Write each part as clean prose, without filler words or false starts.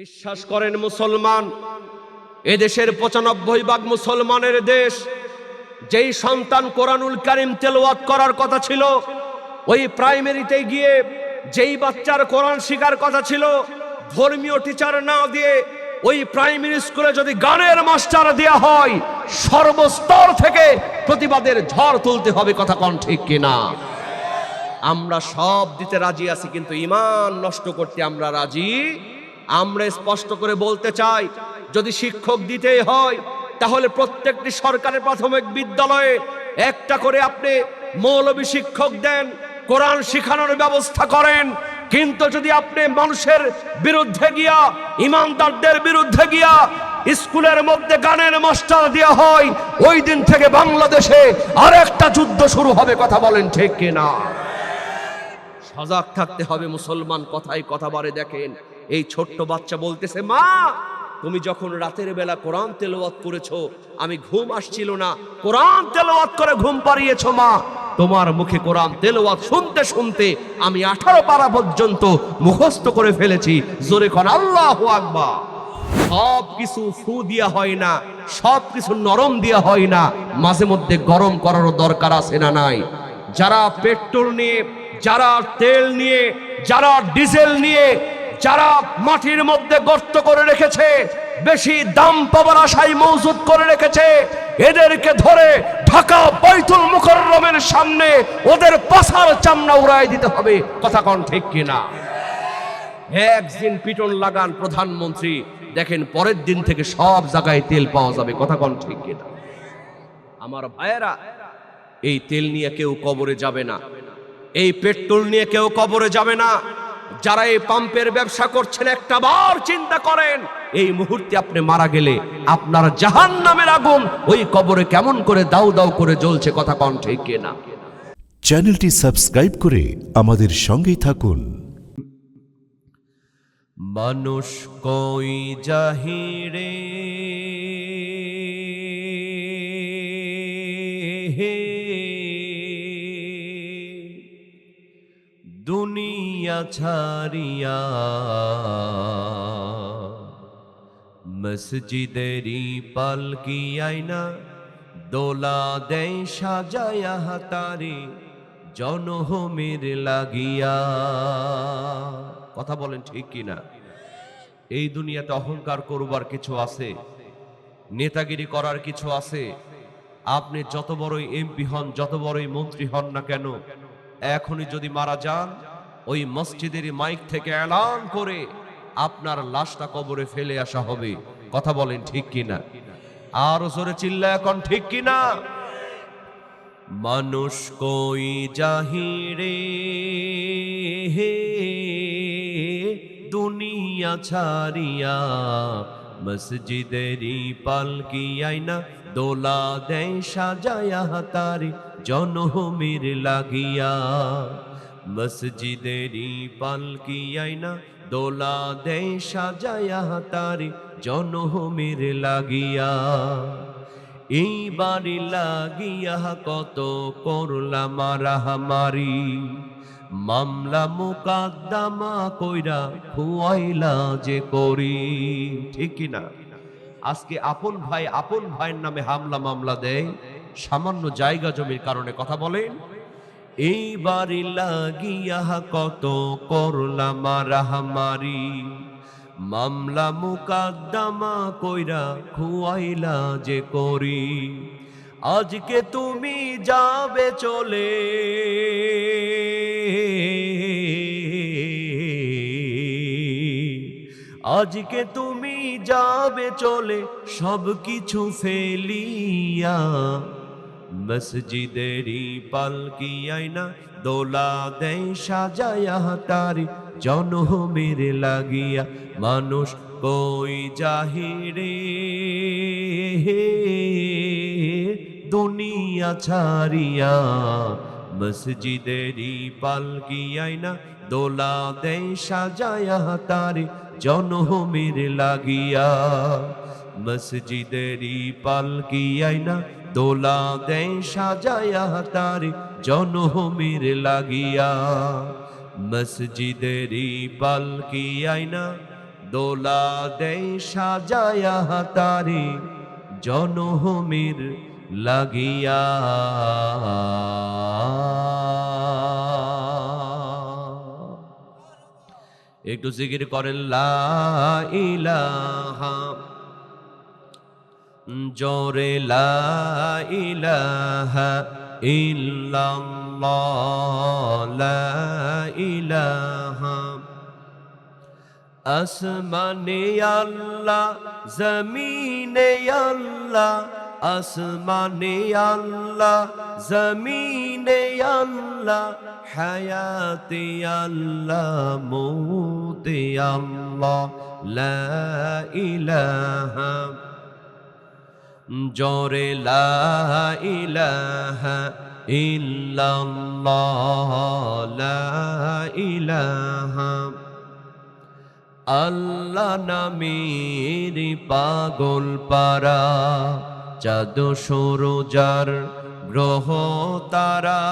বিশ্বাস করেন মুসলমান, এদেশের 95% মুসলমানের দেশ। যেই সন্তান কোরআনুল কারীম তেলাওয়াত করার কথা ছিল, ওই প্রাইমারিতে গিয়ে যেই বাচ্চার কোরআন শেখার কথা ছিল, ধর্মীয় টিচার না দিয়ে ওই প্রাইমারি স্কুলে যদি গানের মাস্টার দেয়া হয়, সর্বস্তর থেকে প্রতিবাদের ঝড় তুলতে হবে। কথা কোন ঠিক কিনা? আমরা সব দিতে রাজি আছি, কিন্তু ঈমান নষ্ট করতে আমরা রাজি। আমরা স্পষ্ট করে বলতে চাই, যদি শিক্ষক দিতেই হয় তাহলে প্রত্যেকটি সরকারি প্রাথমিক বিদ্যালয়ে একটা করে আপনি মৌলবী শিক্ষক দেন, কোরআন শিখানোর ব্যবস্থা করেন। কিন্তু যদি আপনি মানুষের বিরুদ্ধে গিয়া, ইমানদারদের বিরুদ্ধে গিয়া স্কুলের মধ্যে গানের মাস্টার দেওয়া হয়, ওই দিন থেকে বাংলাদেশে আরেকটা যুদ্ধ শুরু হবে। কথা বলেন ঠিক কিনা? সজাগ থাকতে হবে মুসলমান। কথায় কথা বারে দেখেন, এই ছোট্ট বাচ্চা বলতেছে, মা তুমি যখন রাতের বেলা কোরআন তেলাওয়াত করেছো, আমি ঘুম আসছিল না, কোরআন তেলাওয়াত করে ঘুম পাড়িয়েছো। মা তোমার মুখে কোরআন তেলাওয়াত শুনতে শুনতে আমি 18 পারা পর্যন্ত মুখস্থ করে ফেলেছি। জোরে কোন আল্লাহু আকবার। সব কিছু ফু দিয়া হয় না, সব কিছু নরম দিয়া হয় না, মাঝে মধ্যে গরম করারও দরকার আছে না নাই? যারা পেট্রোল নিয়ে, যারা তেল নিয়ে, যারা ডিজেল নিয়ে, যারা মাটির মধ্যে গর্ত করে রেখেছে, বেশি দাম পাবার আশায় মজুদ করে রেখেছে, এদেরকে ধরে ঢাকা বাইতুল মুকাররমের সামনে ওদের পাছার চামড়া উড়াই দিতে হবে। কথা কোন ঠিক কিনা? একদিন পিটন লাগান প্রধানমন্ত্রী, দেখেন পরের দিন থেকে সব জায়গায় তেল পাওয়া যাবে। কথা কোন ঠিক কিনা? আমার ভাইয়েরা, এই তেল নিয়ে কেউ কবরে যাবে না, এই পেট্রোল নিয়ে কেউ কবরে যাবে না। যারা এই পাম্পের ব্যবসা করছেন, একটা বার চিন্তা করেন, এই মুহূর্তে আপনি মারা গেলে আপনার জাহান্নামের আগুন ওই কবরে কেমন করে দাউ দাউ করে জ্বলছে। কথা কোন ঠিক কিনা? চ্যানেলটি সাবস্ক্রাইব করে আমাদের সঙ্গেই থাকুন। মানুষ কই জাহিরে দুনিয়া ছাড়িয়া, মসজিদেরই পালকি আয়না দোলা দেয় সাজায়া হাতারে জনহমের লাগিয়া। কথা বলেন ঠিক কিনা? এই দুনিয়াতে অহংকার করবার কিছু আছে, নেতাগিরি করার কিছু আছে। আপনি যত বড়ই এমপি হন, যত বড়ই মন্ত্রী হন না কেন, এখনই যদি মারা যান, ওই মসজিদের মাইক থেকে এলান করে আপনার লাশটা কবরে ফেলে আসা হবে। কথা বলেন ঠিক কিনা? আর জোরে চিল্লা এখন ঠিক কিনা? মানুষ কই জাহিরে দুনিয়া ছাড়িয়া, মসজিদেরই পালকি আয়না দোলা দেয় সাজায়া হাতারে জনহমের লাগিয়া। মসজিদেরই পালকি আয়না দোলা দেয় সাজায়া হাতারে জনহমের লাগিয়া। এই বাড়ি লাগিয়া কত করলাম মারামারি, মামলা মুকাদ্দমা কইরা খুয়াইলা যে করি। ঠিক কিনা? আজকে আপন ভাই আপন ভাইয়ের নামে হামলা মামলা দেয় সামান্য জায়গা জমির কারণে। কথা বলেন, এই বাড়ি লাগিয়া কত করলাম মারামারি, মামলা মুকাদ্দমা কইরা খুয়াইলা যে করি। আজকে তুমি যাবে চলে, আজকে তুমি যাবে চলে সব কিছু ফেলিয়া। মসজিদেরই পালকি আয়না দোলা দেয় সাজায়া তারি জনহমের লাগিয়া। মানুষ কই জাহিরে দুনিয়া ছাড়িয়া, মসজিদেরই পালকি আয়না দোলা দেয় সাজায়া তারি জনহমের লাগিয়া। মসজিদেরই পালকি আয়না দোলা দেয় সাজায়া তারি জনহমের লাগিয়া। মসজিদেরই পালকি আয়না দোলা দেই সাজায়া তারি জনহমির লাগিয়া। একটু জিকির করেন লা ইলাহা, জোরে লা ইলাহা ইল্লাল্লাহ, লা ইলাহা। আসমানে আল্লাহ, জমিনে আল্লাহ, আসমানে আল্লাহ, জমিনে আল্লাহ, হায়াতে আল্লাহ, মৌতে আল্লাহ, লা ইলাহা, জোরে লা ইলাহা ইল্লাল্লাহ, লা ইলাহা। আল্লাহ নামের পাগল পারা, চাঁদ সূরজার গ্রহ তারা,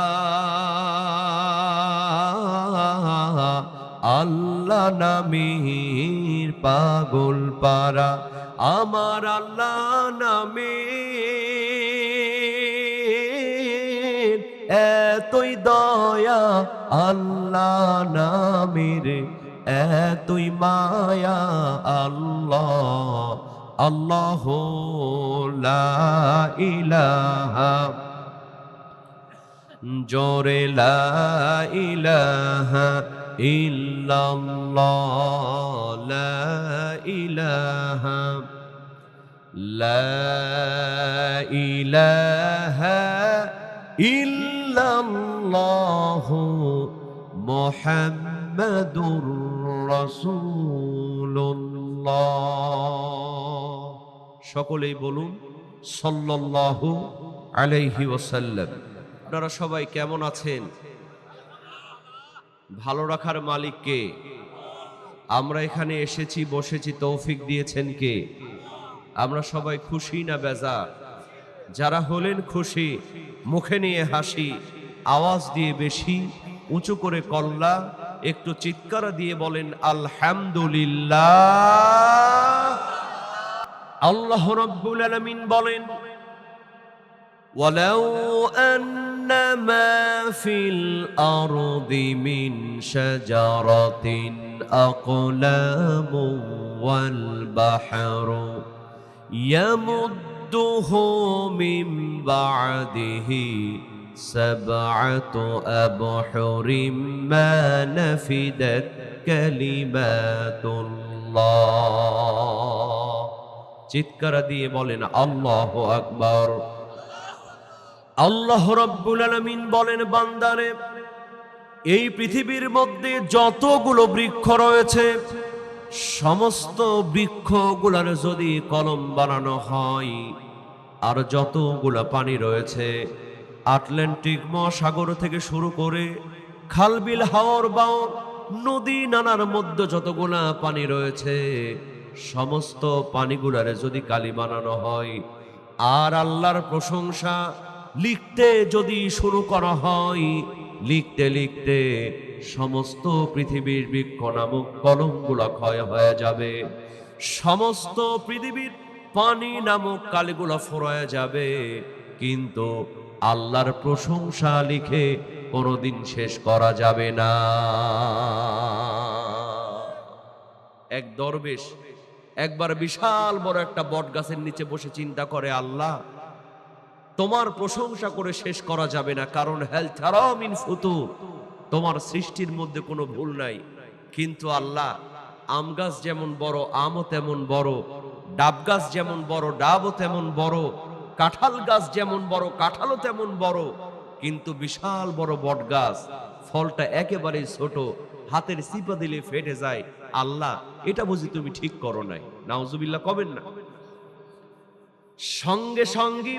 আল্লাহ নামের পাগল পারা, আমার আল্লাহ নামের এতই দয়া, আল্লাহ নামের এতই মায়া, আল্লাহ আল্লাহ লা ইলাহা, জোরে লা ইলাহা ইল্লাল্লাহ, লা ইলাহা, লা ইলাহা ইল্লাল্লাহ, মুহাম্মাদুর রাসূলুল্লাহ। সকলেই বলুন সাল্লাল্লাহু আলাইহি ওয়াসাল্লাম। আপনারা সবাই কেমন আছেন? ভালো রাখার মালিক কে? আমরা এখানে এসেছি, বসেছি, তৌফিক দিয়েছেন কে? আমরা সবাই খুশি না বেজার? যারা হলেন খুশি, মুখে নিয়ে হাসি, আওয়াজ দিয়ে বেশি উঁচু করে কল্লা, একটু চিৎকার দিয়ে বলেন আলহামদুলিল্লাহ। আল্লাহ রাব্বুল আলামিন বলেন, ওয়ালাউ আন্না মা ফিল আরদি মিন শাজারাতিন আকলামু ওয়াল বাহরু ইয়ামুদ্দুহু মিন বা'দিহি সাবআতু আবহুরিম মা নাফিদাত কালিমাতুল্লাহ। চিৎকার দিয়ে বলেন আল্লাহু আকবার। আল্লাহ রাব্বুল আলামিন বলেন, বান্দারে, এই পৃথিবীর মধ্যে যতগুলো বৃক্ষ রয়েছে, সমস্ত বৃক্ষগুলোর যদি কলম বানানো হয়, আর যতগুলো পানি রয়েছে, আটলান্টিক মহাসাগর থেকে শুরু করে খালবিল হাওর বাওর নদী নানার মধ্যে যতগুলা পানি রয়েছে, সমস্ত পানিগুলারে যদি কালি বানানো হয়, আর আল্লাহর প্রশংসা লিখতে যদি শুরু করা হয়, লিখতে লিখতে সমস্ত পৃথিবীর বৃক্ষ নামক কলমগুলা ক্ষয় হয়ে যাবে, সমস্ত পৃথিবীর পানি নামক কালিগুলা ফুরায় যাবে, কিন্তু আল্লাহর প্রশংসা লিখে কোনোদিন শেষ করা যাবে না। এক দরবেশ একবার বিশাল বড় একটা বট গাছের নিচে বসে চিন্তা করে, আল্লাহ, তোমার প্রশংসা করে শেষ করা যাবে না, কারণ হাল তারা মিন ফুতুর, তোমার সৃষ্টির মধ্যে কোনো ভুল নাই। কিন্তু আল্লাহ, আম গাছ যেমন বড় আমও তেমন বড়, ডাব গাছ যেমন বড় ডাবও তেমন বড়, কাঁঠাল গাছ যেমন বড় কাঁঠালও তেমন বড়, কিন্তু বিশাল বড় বট গাছ, ফলটা একেবারে ছোট, হাতের চিপা দিলে ফেটে যায়। আল্লাহ, এটা বুঝি তুমি ঠিক করো নাই? নাউজুবিল্লাহ কবেন না। সঙ্গে সঙ্গে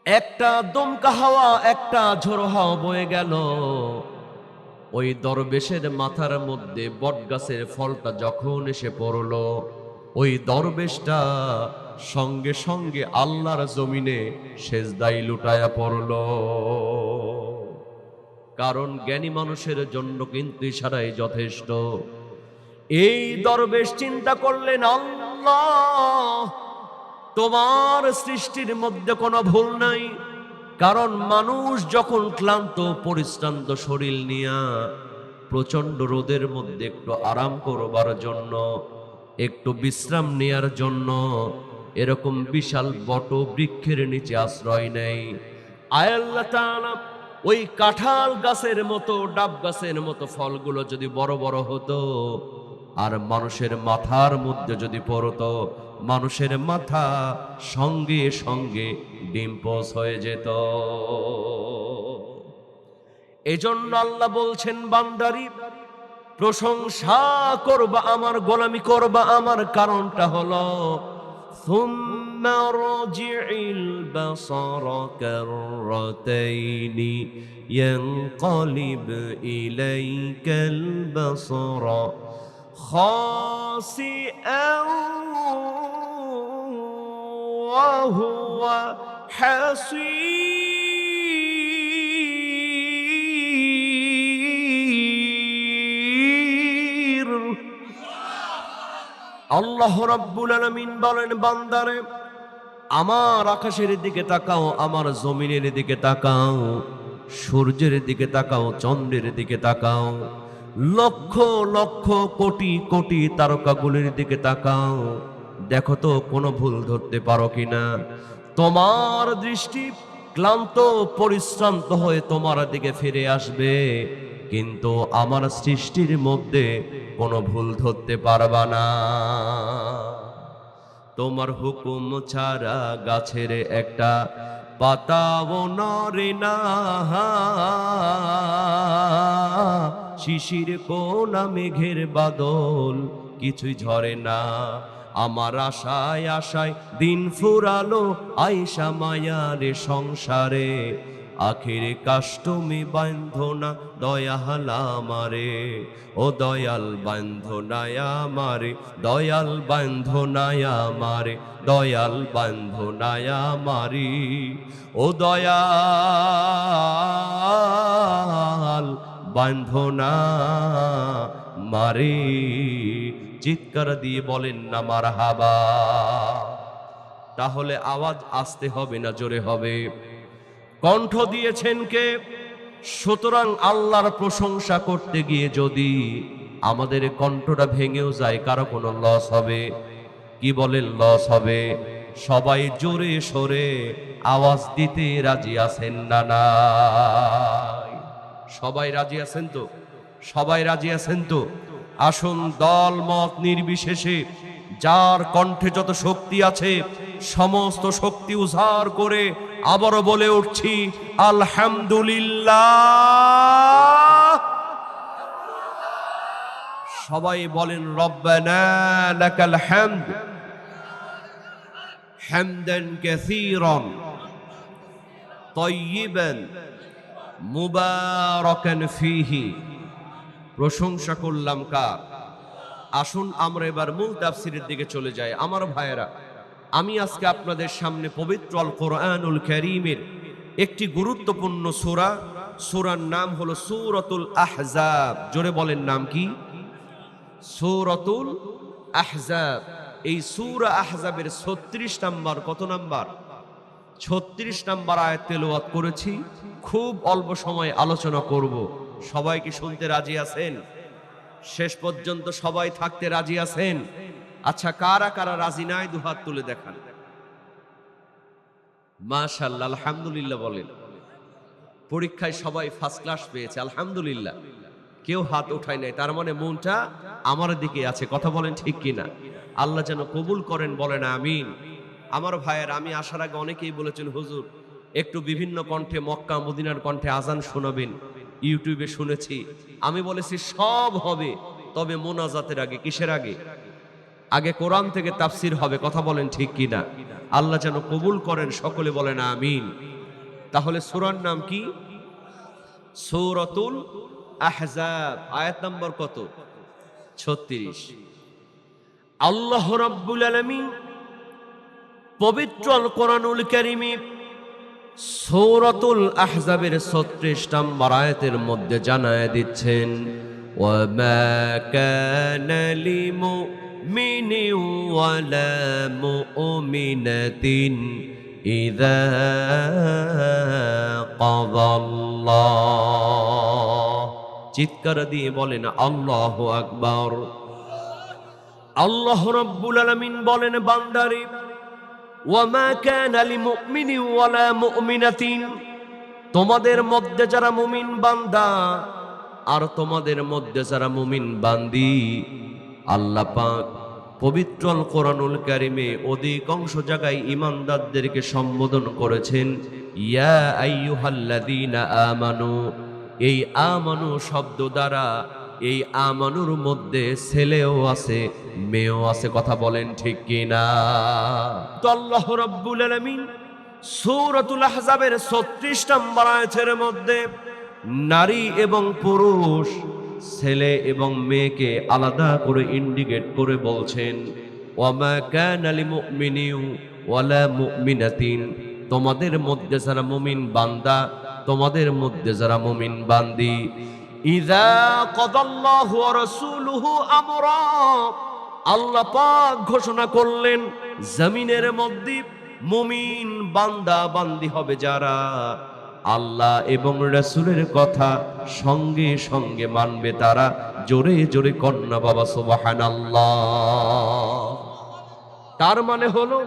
একটা দমকা হাওয়া, একটা ঝোড়ো হাওয়া বয়ে গেল। ওই দরবেশের মাথার মধ্যে বট গাছের ফলটা যখন এসে পড়ল, ওই দরবেশটা সঙ্গে সঙ্গে আল্লাহর জমিনে সেজদায় লুটায়া পড়ল। কারণ জ্ঞানী মানুষের জন্য কিন্তু ইশারাই যথেষ্ট। এই দরবেশ চিন্তা করলেন, আল্লাহ, তোমার সৃষ্টির মধ্যে কোনো ভুল নাই। কারণ মানুষ যখন ক্লান্ত পরিশ্রান্ত শরীর নিয়ে প্রচন্ড রোদের মধ্যে একটু আরাম করবার জন্য, একটু বিশ্রাম নেয়ার জন্য এরকম বিশাল বট বৃক্ষের নিচে আশ্রয় নেয়। আয় আল্লাহ তাআলা, ওই কাঁঠাল গাছের মতো, ডাব গাছের মতো ফলগুলো যদি বড় বড় হতো আর মানুষের মাথার মধ্যে যদি পড়তো, মানুষের মাথা সঙ্গে সঙ্গে ডিম্পোজ হয়ে যেত। এজন্য আল্লাহ বলছেন, বান্দারি প্রশংসা করবা, আমার গোলামি করবা, আমার কারণটা হলো ثم ارجع البصر كرتين ينقلب إليك البصر خاسئا وهو حسير। আল্লাহ রাব্বুল আলামিন বলেন, বান্দারে আমার আকাশের দিকে তাকাও, আমার জমিনের দিকে তাকাও, সূর্যের দিকে তাকাও, চন্দ্রের দিকে তাকাও, লক্ষ লক্ষ কোটি কোটি তারকাগুলির দিকে তাকাও, দেখো তো কোনো ভুল ধরতে পারো কিনা। তোমার দৃষ্টি ক্লান্ত পরিশ্রান্ত হয়ে তোমার দিকে ফিরে আসবে, কিন্তু আমার সৃষ্টির মধ্যে কোনো ভুল ধরতে পারবা না। তোমার হুকুম ছাড়া গাছের একটা পাতাও নড়ে না, শিশির কোনা মেঘের বাদল কিছুই ঝরে না। আমার আশায় আশায় দিন ফুরালো, আয়সা মায়ারে সংসারে, আখির কাষ্টমে বান্ধো না দয়াল আমারে, ও দয়াল বান্ধো না আমারে, দয়াল বান্ধো না আমারে, দয়াল বান্ধো না আমারে, ও দয়াল বান্ধো না মারে। চিৎকার দিয়ে বলেন না মারহাবা। তাহলে আওয়াজ আসতে হবে না জোরে হবে? কণ্ঠ দিয়েছেন কে? সুতরাং আল্লাহর প্রশংসা করতে গিয়ে যদি আমাদের কণ্ঠটা ভেঙেও যায়, কারো কোনো লস হবে? কি বলেন লস হবে? সবাই জোরে সোরে আওয়াজ দিতে রাজি আছেন না? নাই? সবাই রাজি আছেন তো? সবাই রাজি আছেন তো? আসুন দল মত নির্বিশেষে যার কণ্ঠে যত শক্তি আছে সমস্ত শক্তি উজাড় করে আবারও বলে উঠছি, আলহামদুলিল্লাহ। সবাই বলেন, রব্বানা লাকাল হামদ হামদান কাসীরান তাইয়িবান মুবারাকান ফীহি। প্রশংসা করলাম কার? আসুন আমরা এবার মূল তাফসীরের দিকে চলে যাই। আমার ভাইয়েরা, আমি আজকে আপনাদের সামনে পবিত্র আল কোরআনুল কারীমের একটি গুরুত্বপূর্ণ সূরা, সূরার নাম হলো সূরাতুল আহজাব। জোরে বলেন, নাম কি? সূরাতুল আহজাব। এই সূরা আহজাবের 36 নাম্বার, কত নাম্বার? 36 নাম্বার আয়াত তেলাওয়াত করেছি। খুব অল্প সময় আলোচনা করব। সবাই কি শুনতে রাজি আছেন? শেষ পর্যন্ত সবাই থাকতে রাজি আছেন? আচ্ছা, কারা কারা রাজি নাই দুহাত তুলে দেখান। মাশাআল্লাহ, আলহামদুলিল্লাহ বলেন। পরীক্ষায় সবাই ফার্স্ট ক্লাস পেয়েছে, আলহামদুলিল্লাহ। কেউ হাত উঠায় নাই, তার মানে মনটা আমার দিকে আছে। কথা বলেন ঠিক কিনা? আল্লাহ যেন কবুল করেন, বলেন আমিন। আমার ভাইয়ের, আমি আসার আগে অনেকেই বলেছেন, হুজুর একটু বিভিন্ন কণ্ঠে মক্কা মদিনার কণ্ঠে আজান শোনাবেন, ইউটিউবে শুনেছি। আমি বলেছি সব হবে, তবে মোনাজাতের আগে। কিসের আগে? আগে কোরআন থেকে তাফসীর হবে। কথা বলেন ঠিক কিনা? আল্লাহ যেন কবুল করেন, সকলে বলেন আমিন। তাহলে সূরার নাম কি? সূরাতুল আহজাব। আয়াত নম্বর কত? 36। আল্লাহ রাব্বুল আলামিন পবিত্র আল কোরআনুল কারীমে সূরাতুল আহজাবের 36 নম্বর আয়াতের মধ্যে জানায় দিচ্ছেন, وما كان لمؤمن ولا مؤمنة إذا قضى الله চিৎকার দিয়ে বলেন আল্লাহু আকবার। আল্লাহ রাব্বুল আলামিন বলেন বান্দারে ওয়ামা কানা লিমুমিনিন ওয়ালা মুমিনাতিন, তোমাদের মধ্যে যারা মুমিন বান্দা আর তোমাদের মধ্যে যারা মুমিন বান্দি, আল্লাহ পাক পবিত্র আল কোরআনুল কারিমে অধিকাংশ জায়গায় ঈমানদারদেরকে সম্বোধন করেছেন ইয়া আইয়ুহাল্লাযীনা আমানু। এই আমানু শব্দ দ্বারা এই আমানুর মধ্যে ছেলেও আছে মেয়েও আছে, কথা বলেন ঠিক কিনা? তো আল্লাহ রাব্বুল আলামিন সূরাতুল আহজাবের ৩৬ নম্বর আয়াতের মধ্যে নারী এবং পুরুষ, ছেলে এবং মেয়েকে আলাদা করে ইন্ডিকেট করে বলছেন ওয়ামা কানা লিমুমিনিন ওয়ালা মুমিনাতিন, তোমাদের মধ্যে যারা মুমিন বান্দা, তোমাদের মধ্যে যারা মুমিন বান্দি, ইযা কাদাল্লাহু ওয়া রাসূলুহু আমরা, আল্লাহ পাক ঘোষণা করলেন জমিনের মধ্যে মুমিন বান্দা বান্দি হবে যারা আল্লাহ এবং রাসূলের কথা সঙ্গে সঙ্গে মানবে তারা। জোরে জোরে কন্যা বাবা সুবহানাল্লাহ। তার মানে হলো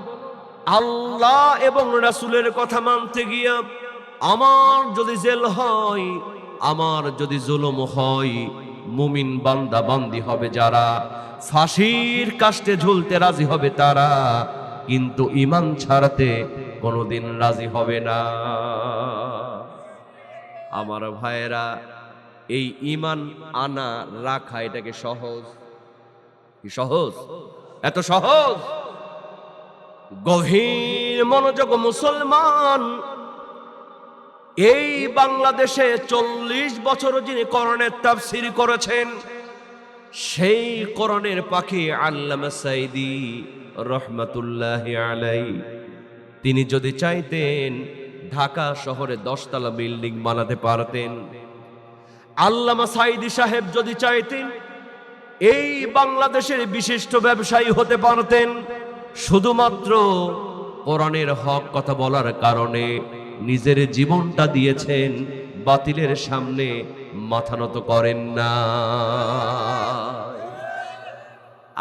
আল্লাহ এবং রাসূলের কথা মানতে গিয়া আমার যদি জেল হয়, আমার যদি জুলুম হয়, মুমিন বান্দা বান্দি হবে যারা, ফাঁসির কাস্টে ঝুলতে রাজি হবে তারা, কিন্তু ঈমান ছাড়াতে কোনোদিন রাজি হবে না। আমার ভাইয়েরা, এই ঈমান আনা রাখা এটাকে সহজ? কি সহজ? এত সহজ? গভীর মনোযোগ মুসলমান, এই বাংলাদেশে ৪০ বছর যিনি কোরআনের তাফসীর করেছেন, সেই কোরআনের পাখি আল্লামা সাঈদী রহমাতুল্লাহি আলাইহি, তিনি যদি চাইতেন ঢাকা শহরে ১০ তলা বিল্ডিং বানাতে পারতেন। আল্লামা সাঈদী সাহেব যদি চাইতেন এই বাংলাদেশের বিশিষ্ট ব্যবসায়ী হতে পারতেন। শুধুমাত্র কোরআনের হক কথা বলার কারণে নিজের জীবনটা দিয়েছেন, বাতিলের সামনে মাথা নত করেন না।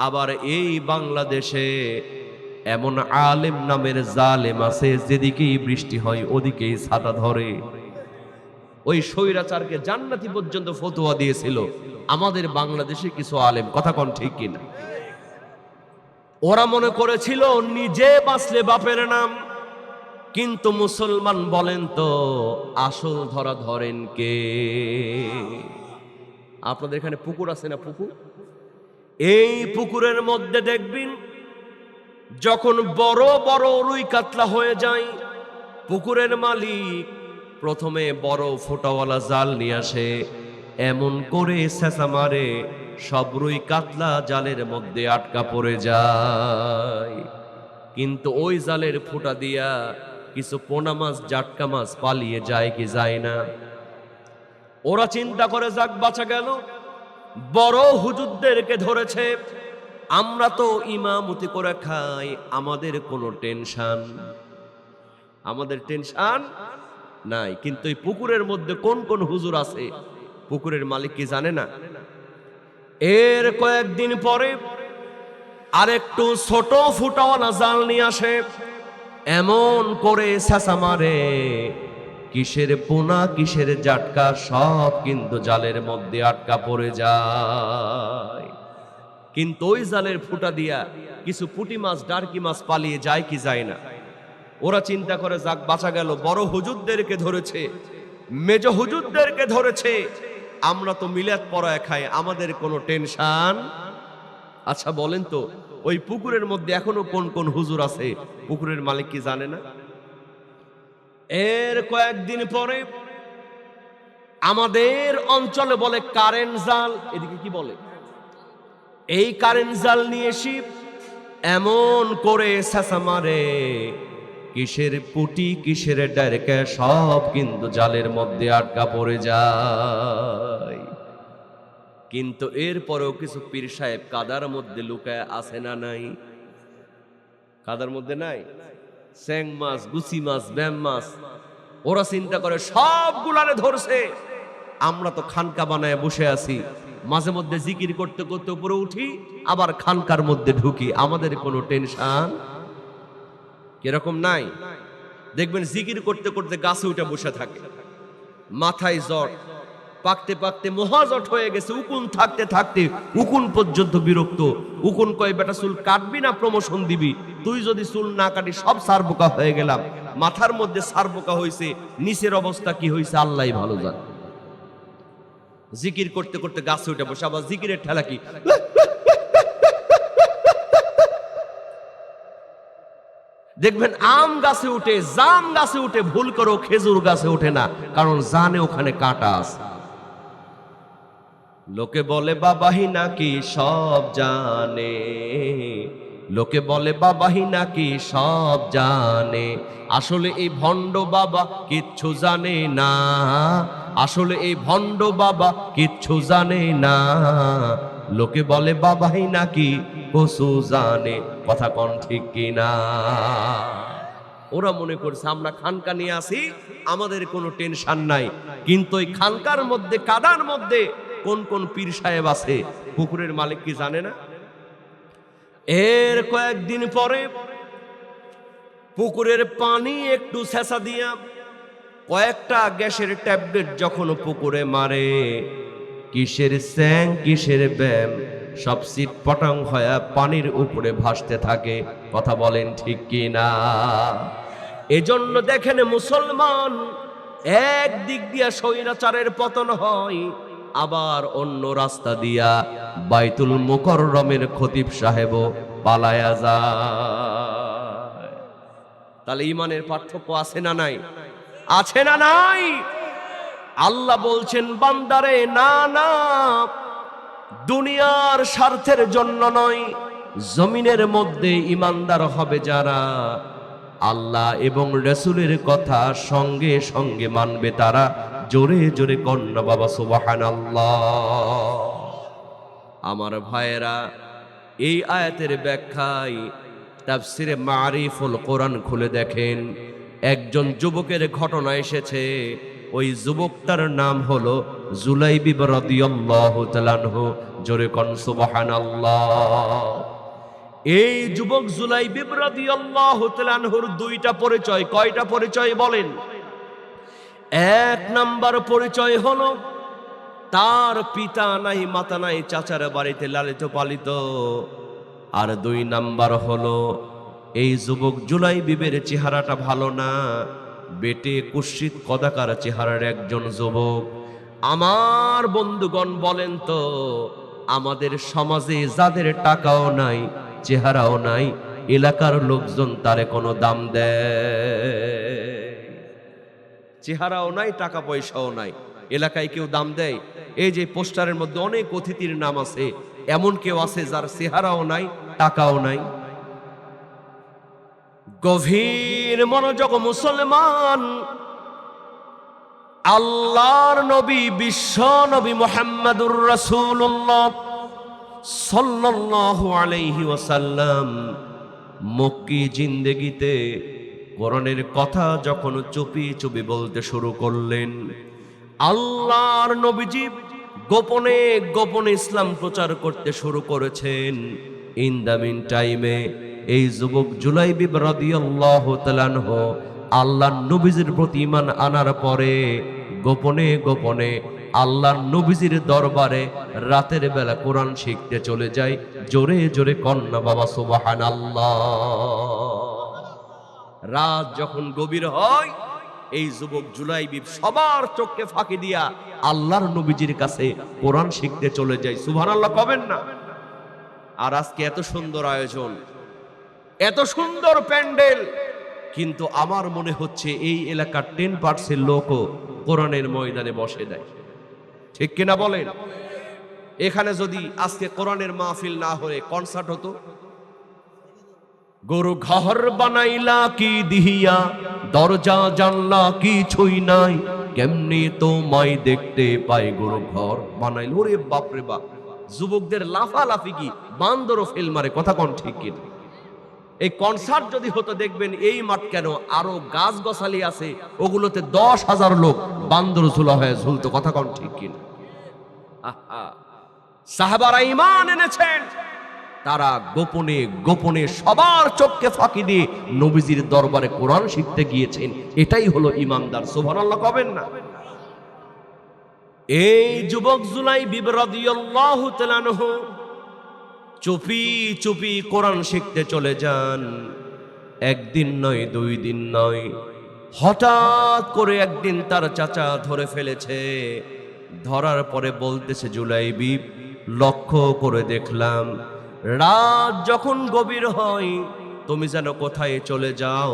আবার এই বাংলাদেশে এমন আলেম নামের জালেম আছে, যেদিকেই বৃষ্টি হয় ওদিকেই ছাতা ধরে। ওই স্বৈরাচারকে জান্নাতি পর্যন্ত ফতোয়া দিয়েছিল আমাদের বাংলাদেশে কিছু আলেম, কথা কোন ঠিক কিনা? ওরা মনে করেছিল নিজে বাঁচলে বাপের নাম। কিন্তু মুসলমান বলেন তো আসল ধরা ধরেন কে? আপনাদের এখানে পুকুর আছে না? পুকুর, এই পুকুরের মধ্যে দেখবেন যখন বড় বড় রুই কাতলা হয়ে যায়, পুকুরের মালিক প্রথমে বড় ফোঁটাওয়ালা জাল নিয়ে আসে, এমন করে ছেঁচা মারে সব রুই কাতলা জালের মধ্যে আটকা পড়ে যায়। কিন্তু ওই জালের ফোঁটা দিয়া কিছু পোনা মাছ জাটকা মাছ পালিয়ে যায় কি যায় না? ওরা চিন্তা করে যাক বাঁচা গেল। বড় হুজুরদেরকে ধরেছে, আমরা তো ইমামতি করে খাই, আমাদের কোনো টেনশন, আমাদের টেনশন নাই। কিন্তু এই পুকুরের মধ্যে কোন কোন হুজুর আছে পুকুরের মালিক কি জানে না? এর কয়েকদিন পরে আরেকটু ছোট ফুটাওয়ালা জাল নিয়ে আসে, এমন করে ছেঁচা মারে, কিসের পোনা কিসের জাটকা সব কিন্তু জালের মধ্যে আটকা পড়ে যায়। কিন্তু ওই জালের ফুটা দিয়া কিছু পুঁটি মাছ ডারকি মাছ পালিয়ে যায় কি যায় না? ওরা চিন্তা করে যাক বাঁচা গেল। বড় হুজুরদেরকে ধরেছে, মেজ হুজুরদেরকে ধরেছে, আমরা তো মিলাদ পড়ায় খাই, আমাদের কোনো টেনশন। আচ্ছা বলেন তো ওই পুকুরের মধ্যে এখনো কোন কোন হুজুর আছে পুকুরের মালিক কি জানে না? এর কয়েকদিন পরে আমাদের অঞ্চলে বলে কারেন্ট জাল, এদিকে কি বলে? এই কারেন্ট জাল নিয়ে এসে এমন করে ছেঁচা মারে, কিসের পুটি কিসের ডারকা সব কিন্তু জালের মধ্যে আটকা পড়ে যায়। কিন্তু এরপরেও কিছু পীর সাহেব কাদার মধ্যে লুকায় আছে না নাই? কাদার মধ্যে নাই? স্যাং মাছ, গুচি মাছ, ব্যাম মাছ, ওরা চিন্তা করে সবগুলারে ধরছে। আমরা তো খানকা বানায় বসে আছি, মাঝে মধ্যে জিকির করতে করতে উপরে উঠি, আবার খানকার মধ্যে ঢুকি, আমাদের কোনো টেনশন কিরকম নাই। দেখবেন জিকির করতে করতে গাছে উঠে বসে থাকে, মাথায় জট, পাকতে পাকতে মহাজট হয়ে গেছে, উকুন থাকতে থাকতে উকুন পর্যন্ত বিরক্ত। উকুন কয়, বেটা চুল কাটবি না প্রমোশন দিবি? তুই যদি চুল না কাটি সব সারবোকা হয়ে গেলাম। মাথার মধ্যে সারবোকা হয়েছে, নিচের অবস্থা কি হয়েছে আল্লাহই ভালো জানে। জিকির করতে করতে গাছে উঠে বসে, আবার জিকিরের ঠেলা কি, দেখবেন আম গাছে উঠে, জাম গাছে উঠে, ভুল করো খেজুর গাছে ওঠে না, কারণ জানে ওখানে কাঁটা আছে। লোকে বলে বাবাহি নাকি সব জানে, লোকে বলে বাবাহি নাকি সব জানে, আসলে এই ভণ্ড বাবা কিচ্ছু জানে না, আসলে এই ভণ্ড বাবা কিচ্ছু জানে না। লোকে বলে বাবাহি নাকি কসু জানে, কথা কোন ঠিক কিনা? ওরা মনে করছে আমরা খানকা নিয়ে আসি, আমাদের কোনো টেনশন নাই। কিন্তু ওই খানকার মধ্যে, কাদার মধ্যে কোন কোন পীর সাহেব আছে পুকুরের মালিক কি জানে না? এর কয়েকদিন পরে পুকুরের পানি একটু ছেঁচা দিয়া কয়েকটা গ্যাসের ট্যাবলেট যখন পুকুরে মারে, কিসের স্যাং কিসের ব্যাম সব সিট পটাং হয়ে পানির উপরে ভাসতে থাকে, কথা বলেন ঠিক কি না? এজন্য দেখেন মুসলমান একদিক দিয়া স্বৈরাচারের পতন হয়, আবার অন্য রাস্তা দিয়া বাইতুল মুকাররমের খতিব সাহেবও পালায়া যায়। তাহলে ইমানের পার্থক্য আছে না নাই? আছে না নাই? আল্লাহ বলছেন বান্দারে, না না, দুনিয়ার স্বার্থের জন্য নয়, জমিনের মধ্যে ইমানদার হবে যারা, আল্লাহ এবং রাসূলের কথা সঙ্গে সঙ্গে মানবে তারা। জোরে জোরে কন্যা বাবা সুবহানাল্লাহ। আমার ভাইয়েরা, এই আয়াতের ব্যাখ্যায় তাফসিরে মারিফুল কোরআন খুলে দেখেন, একজন যুবকের ঘটনা এসেছে। ওই যুবকটার নাম হলো জুলাইবিব রাদিয়াল্লাহু তাআলা আনহু। জোরে কোন সুবহানাল্লাহ। এই যুবক জুলাইবিব রাদিয়াল্লাহু তাআলা আনহুর দুইটা পরিচয়। কয়টা পরিচয় বলেন? এক নাম্বার পরিচয় হলো তার পিতা নাই, মাতা নাই, চাচার বাড়িতে লালিত পালিত। আর দুই নাম্বার হলো এই যুবক জুলাইবিবের চেহারাটা ভালো না, বেটে কুৎসিত কদাকার চেহারার একজন যুবক। আমার বন্ধুগণ বলেন তো, আমাদের সমাজে যাদের টাকাও নাই, চেহারাও নাই, এলাকার লোকজন তারে কোনো দাম দেয়? চেহারাও নাই, টাকা পয়সাও নাই, এলাকায় কেউ দাম দেয়? এই যে পোস্টারের মধ্যে অনেক অতিথির নাম আছে, এমন কেউ আছে যার চেহারাও নাই, টাকাও নাই? গভীর মনোযোগ মুসলমান, আল্লাহর নবী, বিশ্ব নবী মুহাম্মদুর রাসূলুল্লাহ সাল্লাল্লাহু আলাইহি ওয়াসাল্লাম মক্কি জিন্দেগিতে কোরআনের কথা যখন চুপি চুপি বলতে শুরু করলেন, আল্লাহর নবীজি গোপনে গোপনে ইসলাম প্রচার করতে শুরু করেছেন। ইন দ্য মিন টাইমে এই যুবক জুলাইবিব রাদিয়াল্লাহু তাআলা আনহু আল্লাহর নবীজির প্রতি ঈমান আনার পরে গোপনে গোপনে আল্লাহর নবীজির দরবারে রাতের বেলা কোরআন শিখতে চলে যায়। জোরে জোরে কন্যা বাবা সুবহানাল্লাহ। রাত যখন গভীর হয়, এই যুবক জুলাইবিব সবার চোখকে ফাঁকি দিয়া আল্লাহর নবীজির কাছে কোরআন শিখতে চলে যায়। সুবহানাল্লাহ কবেন না? আর আজকে এত সুন্দর আয়োজন, এত সুন্দর প্যান্ডেল, কিন্তু আমার মনে হচ্ছে এই এলাকার 10% লোকও কোরআনের ময়দানে বসে দেয়। ঠিক কিনা বলেন? এখানে যদি আজকে কোরআনের মাহফিল না হয়ে কনসার্ট হতো, গরু ঘর বানাইলা কি দিহিয়া, দরজা জানলা কি ছুই নাই, কেমনি তোমায় দেখতে পাই গরু ঘর বানাইল। ওরে বাপরে বাপ, যুবকদের লাফালাফি কি বান্দরও ফেল মারে, কথা কোন ঠিক কিনা? এই কনসার্ট যদি হতো দেখবেন এই মাঠ কেন, আরো গাছ গছালি আছে, ওগুলোতে 10,000 লোক বান্দর ঝুলা হয়ে ঝুলতো, কথা কোন ঠিক কিনা? সাহাবারা ঈমান এনেছেন, তারা গোপনে গোপনে সবার চোখকে ফাঁকি দিয়ে নবীজির দরবারে কোরআন শিখতে গিয়েছেন। এটাই হলো ঈমানদার। সুবহানাল্লাহ কবেন না? এই যুবক জুলাইবিব রাদিয়াল্লাহু তাআলা আনহু চুপি চুপি কোরআন শিখতে চলে যান। একদিন নয়, 2 দিন নয়, হঠাৎ করে একদিন তার চাচা ধরে ফেলেছে। ধরার পরে বলতেছে, জুলাইবিব, লক্ষ্য করে দেখলাম রাত যখন গভীর হয় তুমি যেন কোথায় চলে যাও,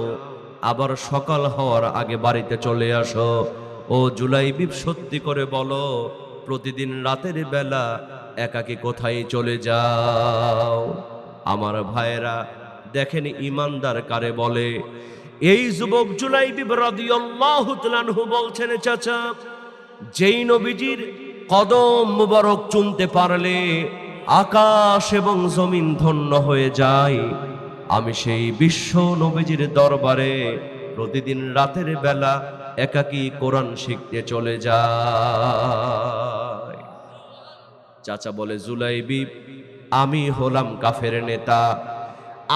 আবার সকাল হওয়ার আগে বাড়িতে চলে আসো। ও জুলাইবিব, সত্যি করে বলো, প্রতিদিন রাতের বেলা একাকী কোথায় চলে যাও? আমার ভাইয়েরা দেখেন, ঈমানদার কারে বলে? এই যুবক জুলাইবিব রাদিয়াল্লাহু তাআলা আনহু বলছেন, চাচা, যেই নবীজির কদম মুবারক চুমতে পারলে আকাশ এবং জমিন ধন্য হয়ে যায়, আমি সেই বিশ্ব নবীজির দরবারে প্রতিদিন রাতের বেলা একাকী কোরআন শিখতে চলে যায়। চাচা বলে, জুলাইবিব, আমি হলাম কাফের নেতা,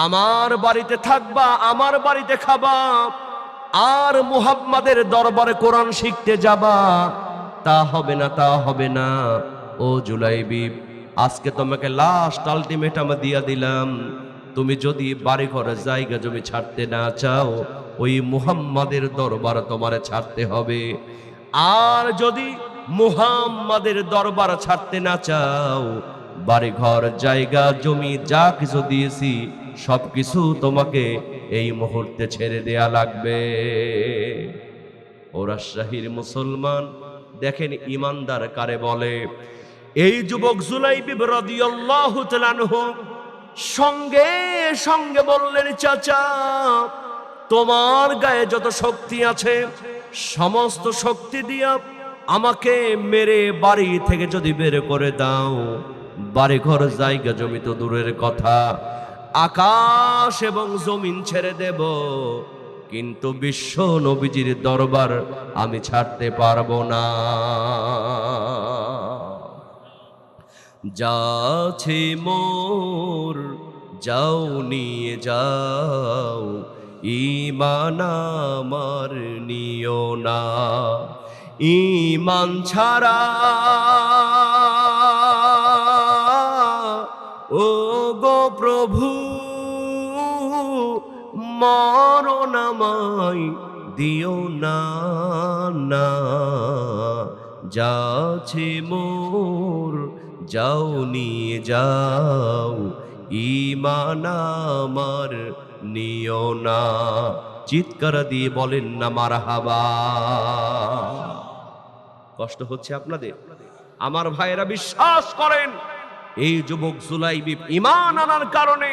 আমার বাড়িতে থাকবা, আমার বাড়িতে খাবা, আর মুহাম্মাদের দরবারে কোরআন শিখতে যাবা, তা হবে না, তা হবে না। ও জুলাইবিব, আজকে তোমাকে লাস্ট আলটিমেটাম দিয়া দিলাম, তুমি যদি বাড়ি ঘরে জায়গা জমি ছাড়তে না চাও, ওই মুহাম্মাদের দরবার তোমারে ছাড়তে হবে। আর যদি মুহাম্মাদের দরবার ছাড়তে না চাও, বাড়ি ঘর জায়গা জমি যা কিছু দিয়েছি সবকিছু তোমাকে এই মুহূর্তে ছেড়ে দেয়া লাগবে। ও রাজশাহীর মুসলমান, দেখেন ঈমানদার কারে বলে? এই যুবক জুলাইবিব রাদিয়াল্লাহু তাআলা আনহু সঙ্গে সঙ্গে বললেন, চাচা, তোমার গায়ে যত শক্তি আছে সমস্ত শক্তি দিয়া আমাকে মেরে বাড়ি থেকে যদি বের করে দাও, বাড়ি ঘর জায়গা জমি তো দূরের কথা, আকাশ এবং জমিন ছেড়ে দেব, কিন্তু বিশ্ব নবীজির দরবার আমি ছাড়তে পারবো না। যাচ্ছে মোর যাও নিয়ে যাও, ঈমান আমার নিও না, ঈমান ছাড়া ও গো প্রভু মরণ আমায় দিও না, না, যাচ্ছে মোর যাও নিয়ে যাও, ঈমান আমার নিও না। চিৎকার দিয়ে বলেন না মারহাবা। কষ্ট হচ্ছে আপনাদের? আমার ভাইয়েরা বিশ্বাস করেন, এই যুবক জুলাইবিব ঈমান আনার কারণে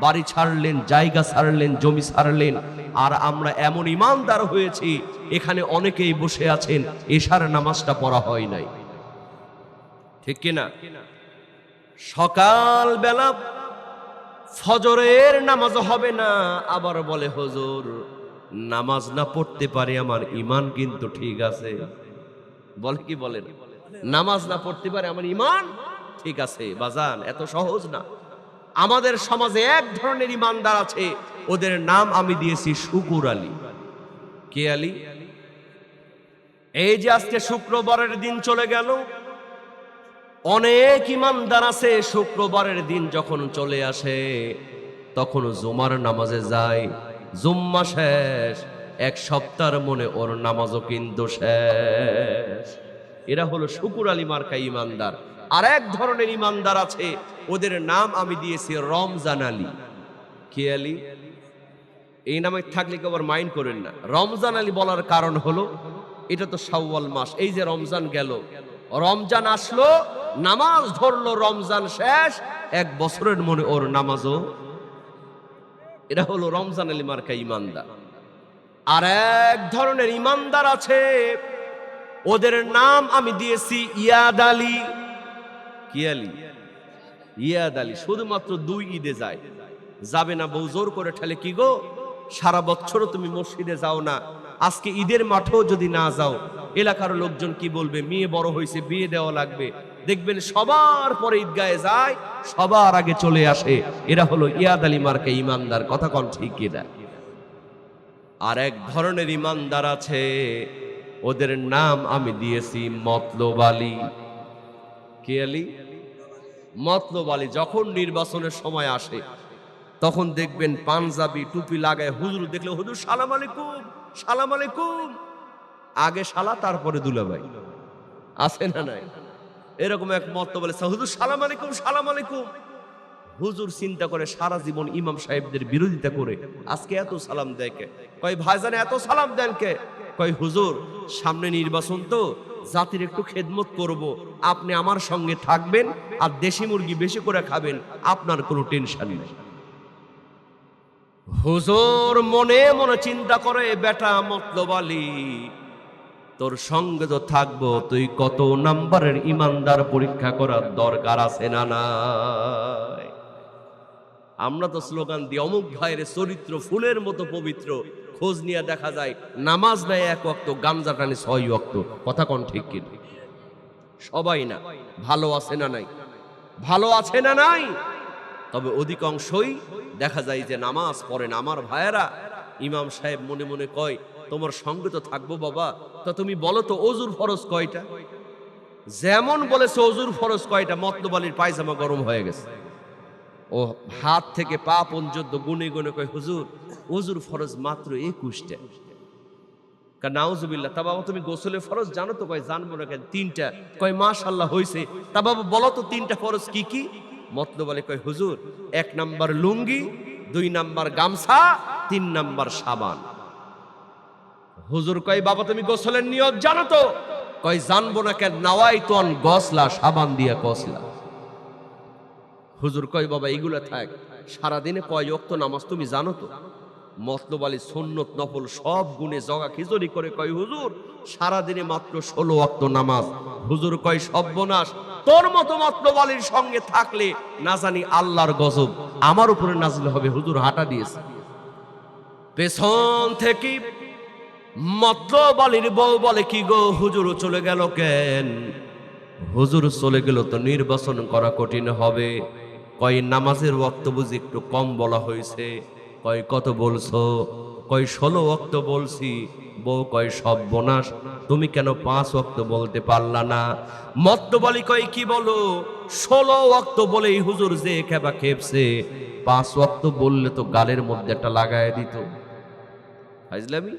বাড়ি ছাড়লেন, জায়গা ছাড়লেন, জমি ছাড়লেন। আর আমরা এমন ঈমানদার হয়েছি, এখানে অনেকেই বসে আছেন এশার নামাজটা পড়া হয় নাই, ঠিক কিনা? সকাল বেলা ফজরের নামাজ হবে না, আবার বলে, হুজুর, নামাজ না পড়তে পারে আমার ঈমান কিন্তু ঠিক আছে। বলে কি বলেন? নামাজ না পড়তে পারে আমার ঈমান ঠিক আছে। বাজান, এত সহজ না। আমাদের সমাজে এক ধরনের ঈমানদার আছে, ওদের নাম আমি দিয়েছি শুকুর আলী। কে আলী? এই যে আজকে শুক্রবারের দিন চলে গেল, অনেক ঈমানদার আছে শুক্রবারের দিন যখন চলে আসে তখন জুমার নামাজে যায়, জুম্মা শেষ, এক সপ্তাহের মনে ওর নামাজও কিন্তু শেষ। এরা হলো শুকুর আলী মার্কা ঈমানদার। আর এক ধরনের ঈমানদার আছে, ওদের নাম আমি দিয়েছি রমজান আলী। কে আলী? এই নামে থাকলে কেউ আবার মাইন্ড করেন না। রমজান আলী বলার কারণ হলো, এটা তো শাওয়াল মাস, এই যে রমজান গেল, রমজান আসলো, নামাজ ধরলো, রমজান শেষ, 1 বছরের মনে ওর নামাজও এরা হলো রমজান আলী মার্কা ইমানদার। আর এক ধরনের ইমানদার আছে, ওদের নাম আমি দিয়েছি ইয়াদ আলী। কি আলী? ইয়াদ আলী। শুধুমাত্র 2 ঈদে যায়, যাবে না বউ জোর করে ঠেলে, কি গো সারা বছরও তুমি মসজিদে যাও না, আজকে ঈদের মাঠেও যদি না যাও এলাকার লোকজন কি বলবে, মেয়ে বড় হয়েছে বিয়ে দেওয়া লাগবে। দেখবেন সবার পরে ঈদগাহে যায়, সবার আগে চলে আসে। এরা হলো ইয়াদ আলী মার্কা ইমানদার। কথা কোন ঠিক কিনা? আর এক ধরনের ইমানদার আছে, ওদের নাম আমি দিয়েছি মতলব আলী। কে আলী? মতলব আলী। যখন নির্বাচনের সময় আসে তখন দেখবেন পাঞ্জাবি টুপি লাগায়, হুজুর দেখলে হুজুর সালাম আলাইকুম, সালাম আলাইকুম। আগে শালা তারপরে দুলাভাই, আছে না নাই? এরকম এক মতলব আলী, হুজুর সালাম আলাইকুম, সালাম আলাইকুম। হুজুর চিন্তা করে সারা জীবন ইমাম সাহেবদের বিরোধিতা করে আজকে এত সালাম দেয় কে? কয় ভাইজান এত সালাম দেন কে? কয় হুজুর সামনে নির্বাচন তো, জাতির একটু খেদমত করব, আপনি আমার সঙ্গে থাকবেন আর দেশি মুরগি বেশি করে খাবেন, আপনার কোনো টেনশন নেই। হুজুর মনে মনে চিন্তা করে, বেটা মতলব আলী, তোর সঙ্গে তো থাকবো, তুই কত নাম্বারের ইমানদার পরীক্ষা করার দরকার আছে না নাই? আমরা তো স্লোগান দিই অমুক ভাইয়ের চরিত্র ফুলের মতো পবিত্র, খোঁজ নিয়ে দেখা যায় নামাজ নেয় 1 ওয়াক্ত, গামজা টানে 6 ওয়াক্ত। কথা কোন ঠিক কি? সবাই না, ভালো আছে না নাই? ভালো আছে না নাই? তবে অধিকাংশই দেখা যায় যে নামাজ পড়েন। আমার ভাইয়েরা, ইমাম সাহেব মনে মনে কয় তোমার সঙ্গে তো থাকবো বাবা, তো তুমি বলো তো অজুর ফরজ কয়টা? যেমন বলেছে অজুর ফরজ কয়টা, মতলব আলীর পায়জামা গরম হয়ে গেছে। ও হাত থেকে পা পর্যন্ত গুনে গুনে কয় হুজুর অজুর ফরজ মাত্র 21টা। নাউজুবিল্লাহ। তা বাবা তুমি গোসলের ফরজ জানো তো? কয় জানবো না কেন, 3টা। কয় মাশাআল্লাহ হয়েছে। তা বাবা বলো তো 3টা ফরজ কি কি? মতলব আলী কয় হুজুর 1 নাম্বার লুঙ্গি, 2 নাম্বার গামছা, 3 নাম্বার সাবান। হুজুর কয় বাবা তুমি গোসলের নিয়ত জানো তো? কয় জানবো না কেন, নাওয়াইতু আন গসলা, সাবান দিয়া কসলা। হুজুর কয় বাবা এগুলা থাক, সারাদিনে কয় ওয়াক্ত নামাজ তুমি জানো তো? মতলব আলী সুন্নত নফল সব গুণে জগা খিচুড়ি করে কয় হুজুর সারাদিনে মাত্র 16 ওয়াক্ত নামাজ। হুজুর কয় সর্বনাশ, তোর মতো মতলব আলীর সঙ্গে থাকলে না জানি আল্লাহর গজব আমার উপরে নাজিল হবে। হুজুর হাঁটা দিয়েছে। পেছন থেকে মতলব আলীর বউ বলে কি গো হুজুর চলে গেল কেন? হুজুর চলে গেল তো নির্বাচন করা কঠিন হবে। কয় নামাজের ওয়াক্ত বুঝি একটু কম বলা হয়েছে। কয় কত বলছো? কয় 16 ওয়াক্ত বলছি। বউ কয় সর্বনাশ, তুমি কেন 5 ওয়াক্ত বলতে পারলা না? মতলব আলী কয় কি বলো, 16 ওয়াক্ত বলেই হুজুর যে খেপা খেপছে, 5 ওয়াক্ত বললে তো গালের মধ্যে একটা লাগায় দিত। বুঝলামি?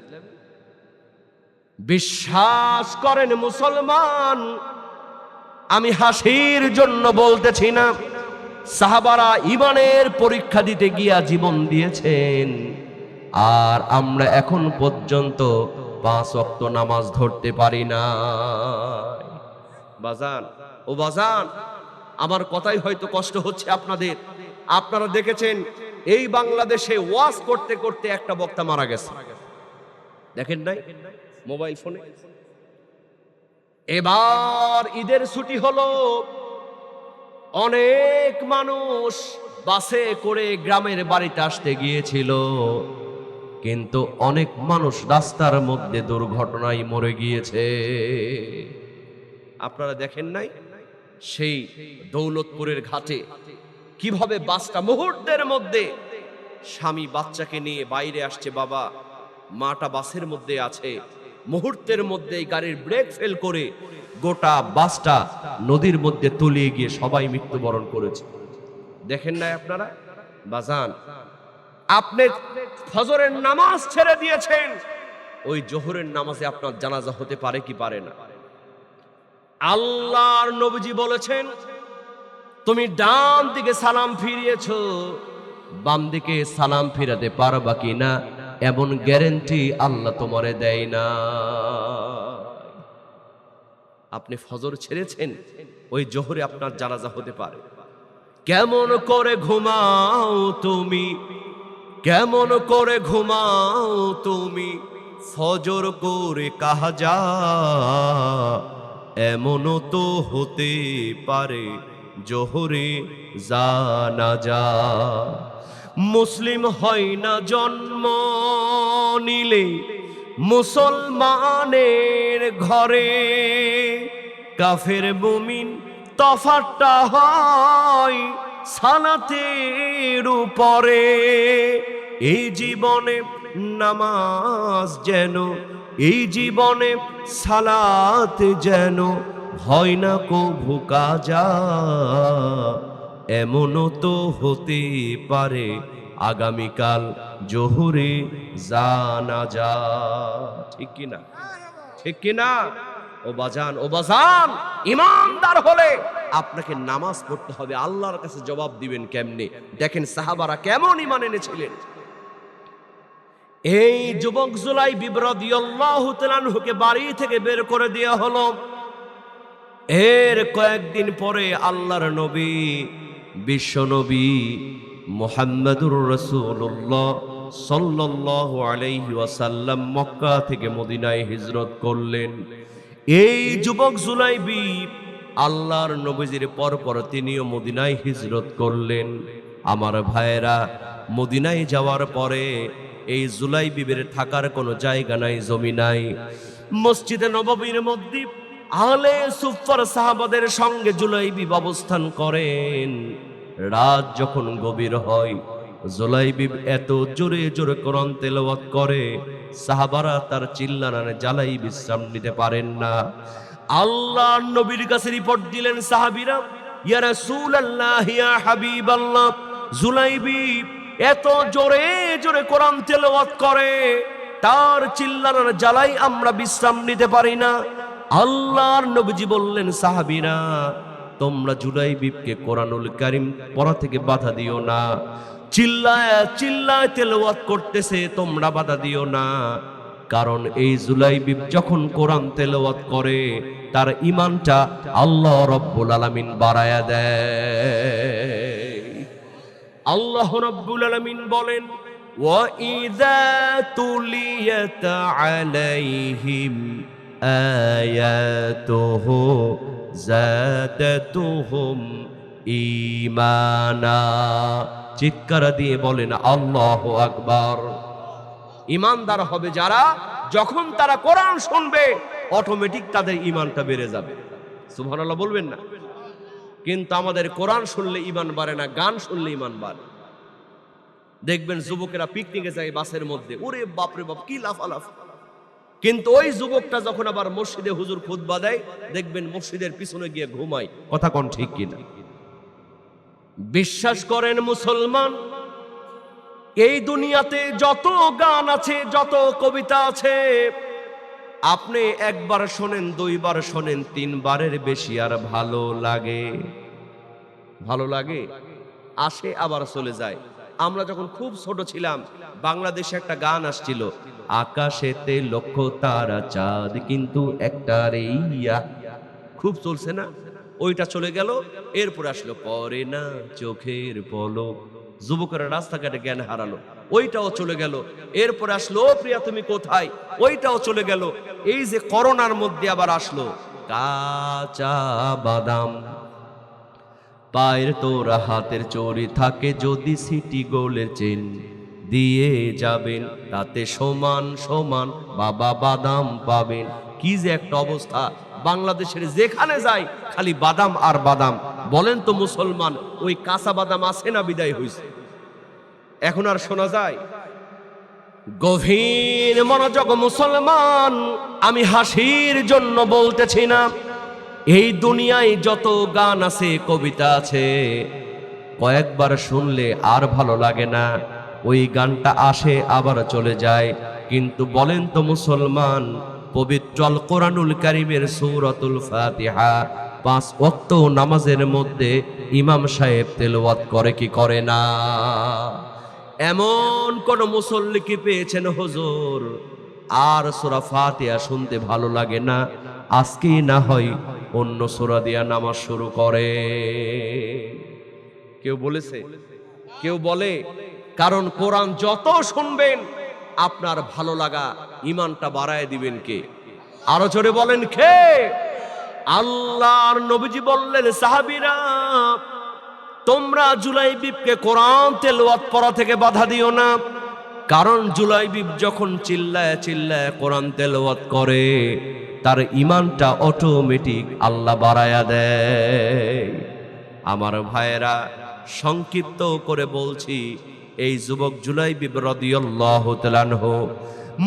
বিশ্বাস করেন মুসলমান, আমি হাসির জন্য বলতেছি না। সাহাবারা ঈমানের পরীক্ষা দিতে গিয়া জীবন দিয়েছেন, আর আমরা এখন পর্যন্ত 5 ওয়াক্ত নামাজ ধরতে পারি না। বাজান ও বাজান, আমার কথাই হয়তো কষ্ট হচ্ছে আপনাদের। আপনারা দেখেছেন এই বাংলাদেশে ওয়াজ করতে করতে একটা বক্তা মারা গেছে, দেখেন নাই মোবাইল ফোনে? এবার ঈদের ছুটি হলো, অনেক মানুষ বাসে করে গ্রামের বাড়িতে আসতে গিয়েছিল, কিন্তু অনেক মানুষ রাস্তার মধ্যে দুর্ঘটনায় মরে গিয়েছে। আপনারা দেখেন নাই সেই দৌলতপুরের ঘাটে কিভাবে বাসটা মুহূর্তের মধ্যে, স্বামী বাচ্চাকে নিয়ে বাইরে আসছে, বাবা মাটা বাসের মধ্যে আছে, মুহূর্তের মধ্যে গাড়ির ব্রেক ফেল করে গোটা বাসটা নদীর মধ্যে তলিয়ে গিয়ে সবাই মৃত্যুবরণ করেছে। দেখেন নাই আপনারা? বাজান, আপনি ফজরের নামাজ ছেড়ে দিয়েছেন, ওই জোহরের নামাজে আপনার জানাজা হতে পারে কি পারে না? আল্লাহর নবীজি বলেছেন, তুমি ডান দিকে সালাম ফিরিয়েছো, বাম দিকে সালাম ফিরাতে পারবা কিনা এমন গ্যারান্টি আল্লাহ তোমারে দেয় না। আপনি ফজর ছেড়েছেন, ওই জোহরে আপনার জানাজা হতে পারে। কেমন করে ঘুমাও তুমি, কেমন করে ঘুমাও তুমি ফজর করে কাহাজা, এমনও তো হতে পারে জোহরে জানাজা। মুসলিম হয় না জন্ম নিলে মুসলমানের ঘরে, কাফের মুমিন তফাৎটা হয় সালাতের উপরে। এই জীবনে নামাজ যেন, এই জীবনে সালাত যেন হয় না কভু কাজা, এমনও তো হতে পারে আগামীকাল জোহরে জানাজা। ঠিক কিনা? ঠিক কিনা? ও বাজান, ও বাজান, ইমানদার হলে আপনাকে নামাজ পড়তে হবে। আল্লাহর কাছে জবাব দিবেন কেমনে? দেখেন সাহাবারা কেমন ঈমান এনেছিলেন। এই যুবক জুলাইবি রাদিয়াল্লাহু তাআলা আনহুকে বাড়ি থেকে বের করে দেওয়া হলো। এর কয়েকদিন পরে আল্লাহর নবী, বিশ্ব নবী মুহাম্মদুর রাসূলুল্লাহ সাল্লাল্লাহু আলাইহি ওয়াসাল্লাম মক্কা থেকে মদিনায় হিজরত করলেন। এই যুবক জুলাইবি আল্লাহর নবীজির পরপর তিনিও মদিনায় হিজরত করলেন। আমার ভাইয়েরা, মদিনায় যাওয়ার পরে এই জুলাইবির থাকার কোনো জায়গা নাই, জমি নাই। মসজিদে নববীর মধ্যে আহলে সুফার সাহাবাদের সঙ্গে জুলাইবি অবস্থান করেন। রাত যখন গভীর হয়, জুলাইবি এত জোরে জোরে কোরআন তেলাওয়াত করে, সাহাবারা তার চিল্লানার জ্বালাই বিশ্রাম নিতে পারেন না। আল্লাহর নবীর কাছে রিপোর্ট দিলেন সাহাবীরা, ইয়া রাসূলুল্লাহ, ইয়া হাবিবাল্লাহ, জুলাইবি এত জোরে জোরে কোরআন তেলাওয়াত করে, তার চিল্লানার জ্বালাই আমরা বিশ্রাম নিতে পারি না। আল্লাহর নবীজি বললেন, সাহাবীরা তোমরা জুলাইবিকে কোরআনুল কারীম পড়া থেকে বাধা দিও না। চিল্লায় চিল্লায় তেলাওয়াত করতেছে, তোমরা বাধা দিও না। কারণ এই জুলাইবি যখন কোরআন তেলাওয়াত করে, তার ঈমানটা আল্লাহ রাব্বুল আলামিন বাড়ায়া দেয়। আল্লাহ রাব্বুল আলামিন বলেন, ওয়া ইযা তুলিয়াত আলাইহিম আয়াতুহু যাদাতুহুম ঈমানা। চিৎকার দিয়ে বলেন আল্লাহু আকবার। ঈমানদার হবে যারা, যখন তারা কোরআন শুনবে অটোমেটিক তাদের ঈমানটা বেড়ে যাবে। সুবহানাল্লাহ বলবেন না? কিন্তু আমাদের কোরআন শুনলে ঈমান বাড়ে না, গান শুনলে ঈমান বাড়ে। দেখবেন যুবকেরা পিকনিকে যায় বাসের মধ্যে, ওরে বাপরে বাপ কি লাফালাফ। কিন্তু ওই যুবকটা যখন আবার মসজিদে হুজুর খুতবা দেয়, দেখবেন মসজিদের পিছনে গিয়ে ঘুমায়। কথা কোন ঠিক কিনা? বিশ্বাস করেন মুসলমান, এই দুনিয়াতে যত গান আছে, যত কবিতা আছে, আপনি একবার শোনেন, দুইবার শোনেন, তিনবারের বেশি আর ভালো লাগে? ভালো লাগে? আসে আবার চলে যায়। আমরা যখন খুব ছোট ছিলাম, বাংলাদেশে একটা গান আসছিল, আকাশেতে লক্ষ তারা চাঁদ কিন্তু একটা রেইয়া, খুব চলছে না? ওইটা চলে গেল। এরপর আসলো পরে না চোখের পলক, যুবকেরা রাস্তাঘাটে জ্ঞান হারালো, ওইটাও চলে গেল। এরপর আসলো ও প্রিয়া তুমি কোথায়, ওইটাও চলে গেল। এই যে করোনার মধ্যে আবার আসলো কাঁচা বাদাম, পায়ের তোরা হাতের চোরি থাকে, যদি সিটি গোলের চেন দিয়ে যাবেন, তাতে সমান সমান বাবা বাদাম পাবেন। কি যে একটা অবস্থা, বাংলাদেশের যেখানে যাই খালি বাদাম আর বাদাম। বলেন তো মুসলমান, ওই কাঁচা বাদাম আছে না বিদায় হইছে? এখন আর শোনা যায়? গভীর মনোযোগ মুসলমান, আমি হাসির জন্য বলতেছি না। এই দুনিয়ায় যত গান আছে, কবিতা আছে, কয়েকবার শুনলে আর ভালো লাগে না। ওই গানটা আসে আবার চলে যায়। কিন্তু বলেন তো মুসলমান, পবিত্র আল কোরআনুল কারীমের সূরাতুল ফাতিহা 5 ওয়াক্ত নামাজের মধ্যে ইমাম সাহেব তেলাওয়াত করে কি করে না? এমন কোন মুসল্লি কি পেয়েছেন হুজুর আর সূরা ফাতিহা শুনতে ভালো লাগে না? আজকে না হয় অন্য সূরা দিয়া নামাজ শুরু করে। কেউ বলেছে? কেউ বলে? কারণ কোরআন যত শুনবেন আপনার ভালো লাগা ঈমানটা বাড়ায় দিবেন কে? আরো জোরে বলেন কে? আল্লাহর নবীজি বললেন, সাহাবীরা তোমরা জুলাইবিবকে কোরআন তেলাওয়াত পড়া থেকে বাধা দিও না, কারণ জুলাইবিব যখন চিল্লায় চিল্লায় কোরআন তেলাওয়াত করে তার ঈমানটা অটোমেটিক আল্লাহ বাড়ায়া দেয়। আমার ভাইয়েরা, সংক্ষিপ্ত করে বলছি, এই যুবক জুলাইবিব রাদিয়াল্লাহু তাআলা আনহু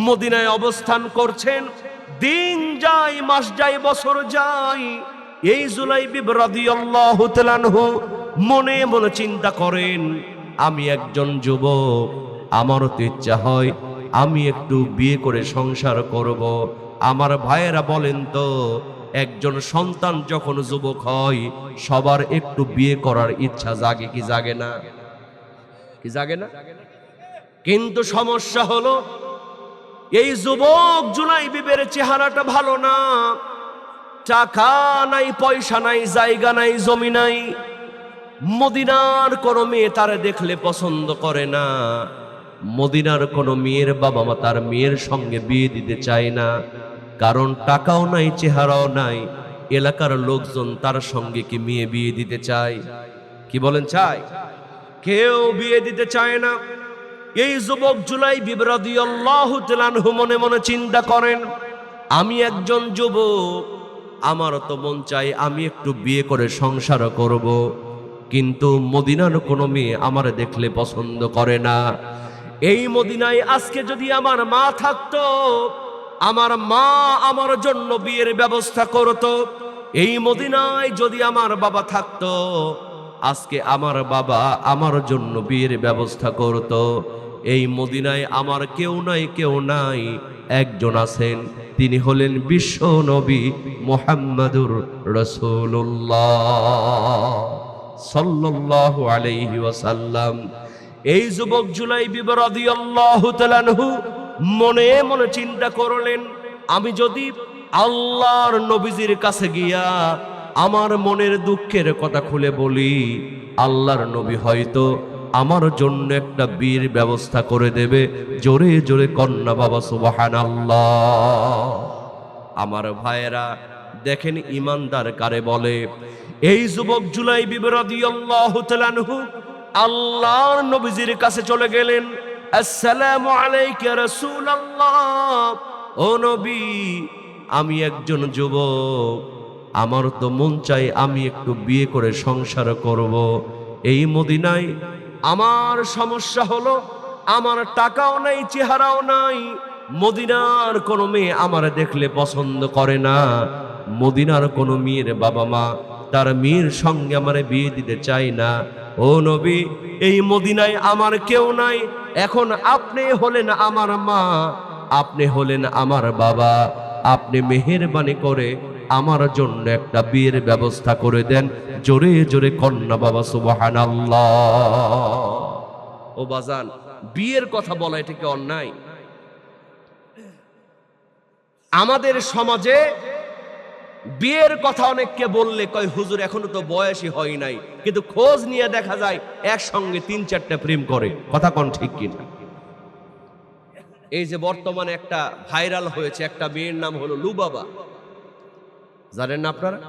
মদিনায় অবস্থান করছেন। দিন যায়, মাস যায়, বছর যায়। এই জুলাইবিব রাদিয়াল্লাহু তাআলা আনহু মনে মনে চিন্তা করেন, আমি একজন যুবক, আমারও তো ইচ্ছা হয় আমি একটু বিয়ে করে সংসার করব। আমার ভাইয়েরা বলেন তো, একজন সন্তান যখন যুবক হয় সবার একটু বিয়ে করার ইচ্ছা জাগে কি জাগে না? কি জাগে না? কিন্তু সমস্যা হলো এই যুবক জুলাইবিবের চেহারাটা ভালো না। টাকা নাই, পয়সা নাই, জায়গা নাই, জমি নাই। মদিনার কোনো মেয়ে তারে দেখলে পছন্দ করে না। মদিনার কোনো মেয়ের বাবা মা তার মেয়ের সঙ্গে বিয়ে দিতে চায় না, কারণ টাকাও নাই, চেহারাও নাই। এলাকার লোকজন তার সঙ্গে কি মেয়ে বিয়ে দিতে চায়? কি বলেন, চায়? কেউ বিয়ে দিতে চায় না। এই যুবক জুলাইবিব রাদিয়াল্লাহু তাআলা আনহু মনে মনে চিন্তা করেন, আমি একজন যুবক, আমার তো মন চাই আমি একটু বিয়ে করে সংসার করব, কিন্তু মদিনার কোনো মেয়ে আমার দেখলে পছন্দ করে না। এই মদিনায় আজকে যদি আমার মা থাকতো, আমার মা আমার জন্য বিয়ের ব্যবস্থা করতো। এই মদিনায় যদি আমার বাবা থাকতো, আজকে আমার বাবা আমার জন্য বিয়ের ব্যবস্থা করতো। এই মদিনায় আমার কেউ নাই, কেউ নাই, একজন আছেন, তিনি হলেন বিশ্ব নবী মুহাম্মাদুর রাসূলুল্লাহ সাল্লাল্লাহু আলাইহি ওয়াসাল্লাম। এই যুবক জুলাইবিব রাদিয়াল্লাহু তাআলা আনহু মনে মনে চিন্তা করলেন, আমি যদি আল্লাহর নবীজির কাছে গিয়া আমার মনের দুঃখের কথা খুলে বলি, আল্লাহর নবী হয়তো আমার জন্য একটা বিয়ের ব্যবস্থা করে দেবে। জোরে জোরে কন্যা বাবা সুবহানাল্লাহ। আমার ভাইয়েরা দেখেন, ঈমানদার কারে বলে? এই যুবক জুলাইবিব রাদিয়াল্লাহু তাআলা আনহু আল্লাহর নবীজির কাছে চলে গেলেন। আসসালামু আলাইকা রাসূলুল্লাহ, ও নবী, আমি একজন যুবক, আমার তো মন চাই আমি একটু বিয়ে করে সংসার করব। এই মদিনায় আমার সমস্যা হলো আমার টাকাও নাই, চেহারাও নাই। মদিনার কোনো মেয়ে আমার দেখলে পছন্দ করে না। মদিনার কোনো মেয়ের বাবা মা তার মেয়ের সঙ্গে আমার বিয়ে দিতে চায় না। ও নবী, এই মদিনায় আমার কেউ নাই। এখন আপনি হলেন আমার মা, আপনি হলেন আমার বাবা, আপনি মেহেরবানি করে আমার জন্য একটা বিয়ের ব্যবস্থা করে দেন। জোরে জোরে কন্যা বাবা সুবহানাল্লাহ। ও বাজান, বিয়ের কথা বলা এটা কি অন্যায়? আমাদের সমাজে বিয়ের কথা অনেককে বললে কয়, হুজুর এখনো তো বয়সই হয় নাই, কিন্তু খোঁজ নিয়ে দেখা যায় একসঙ্গে ৩-৪টা প্রেম করে। কথা কোন ঠিক কিনা? এই যে বর্তমানে একটা ভাইরাল হয়েছে, একটা মেয়ের নাম হলো লুবাবা, জানেন না আপনারা?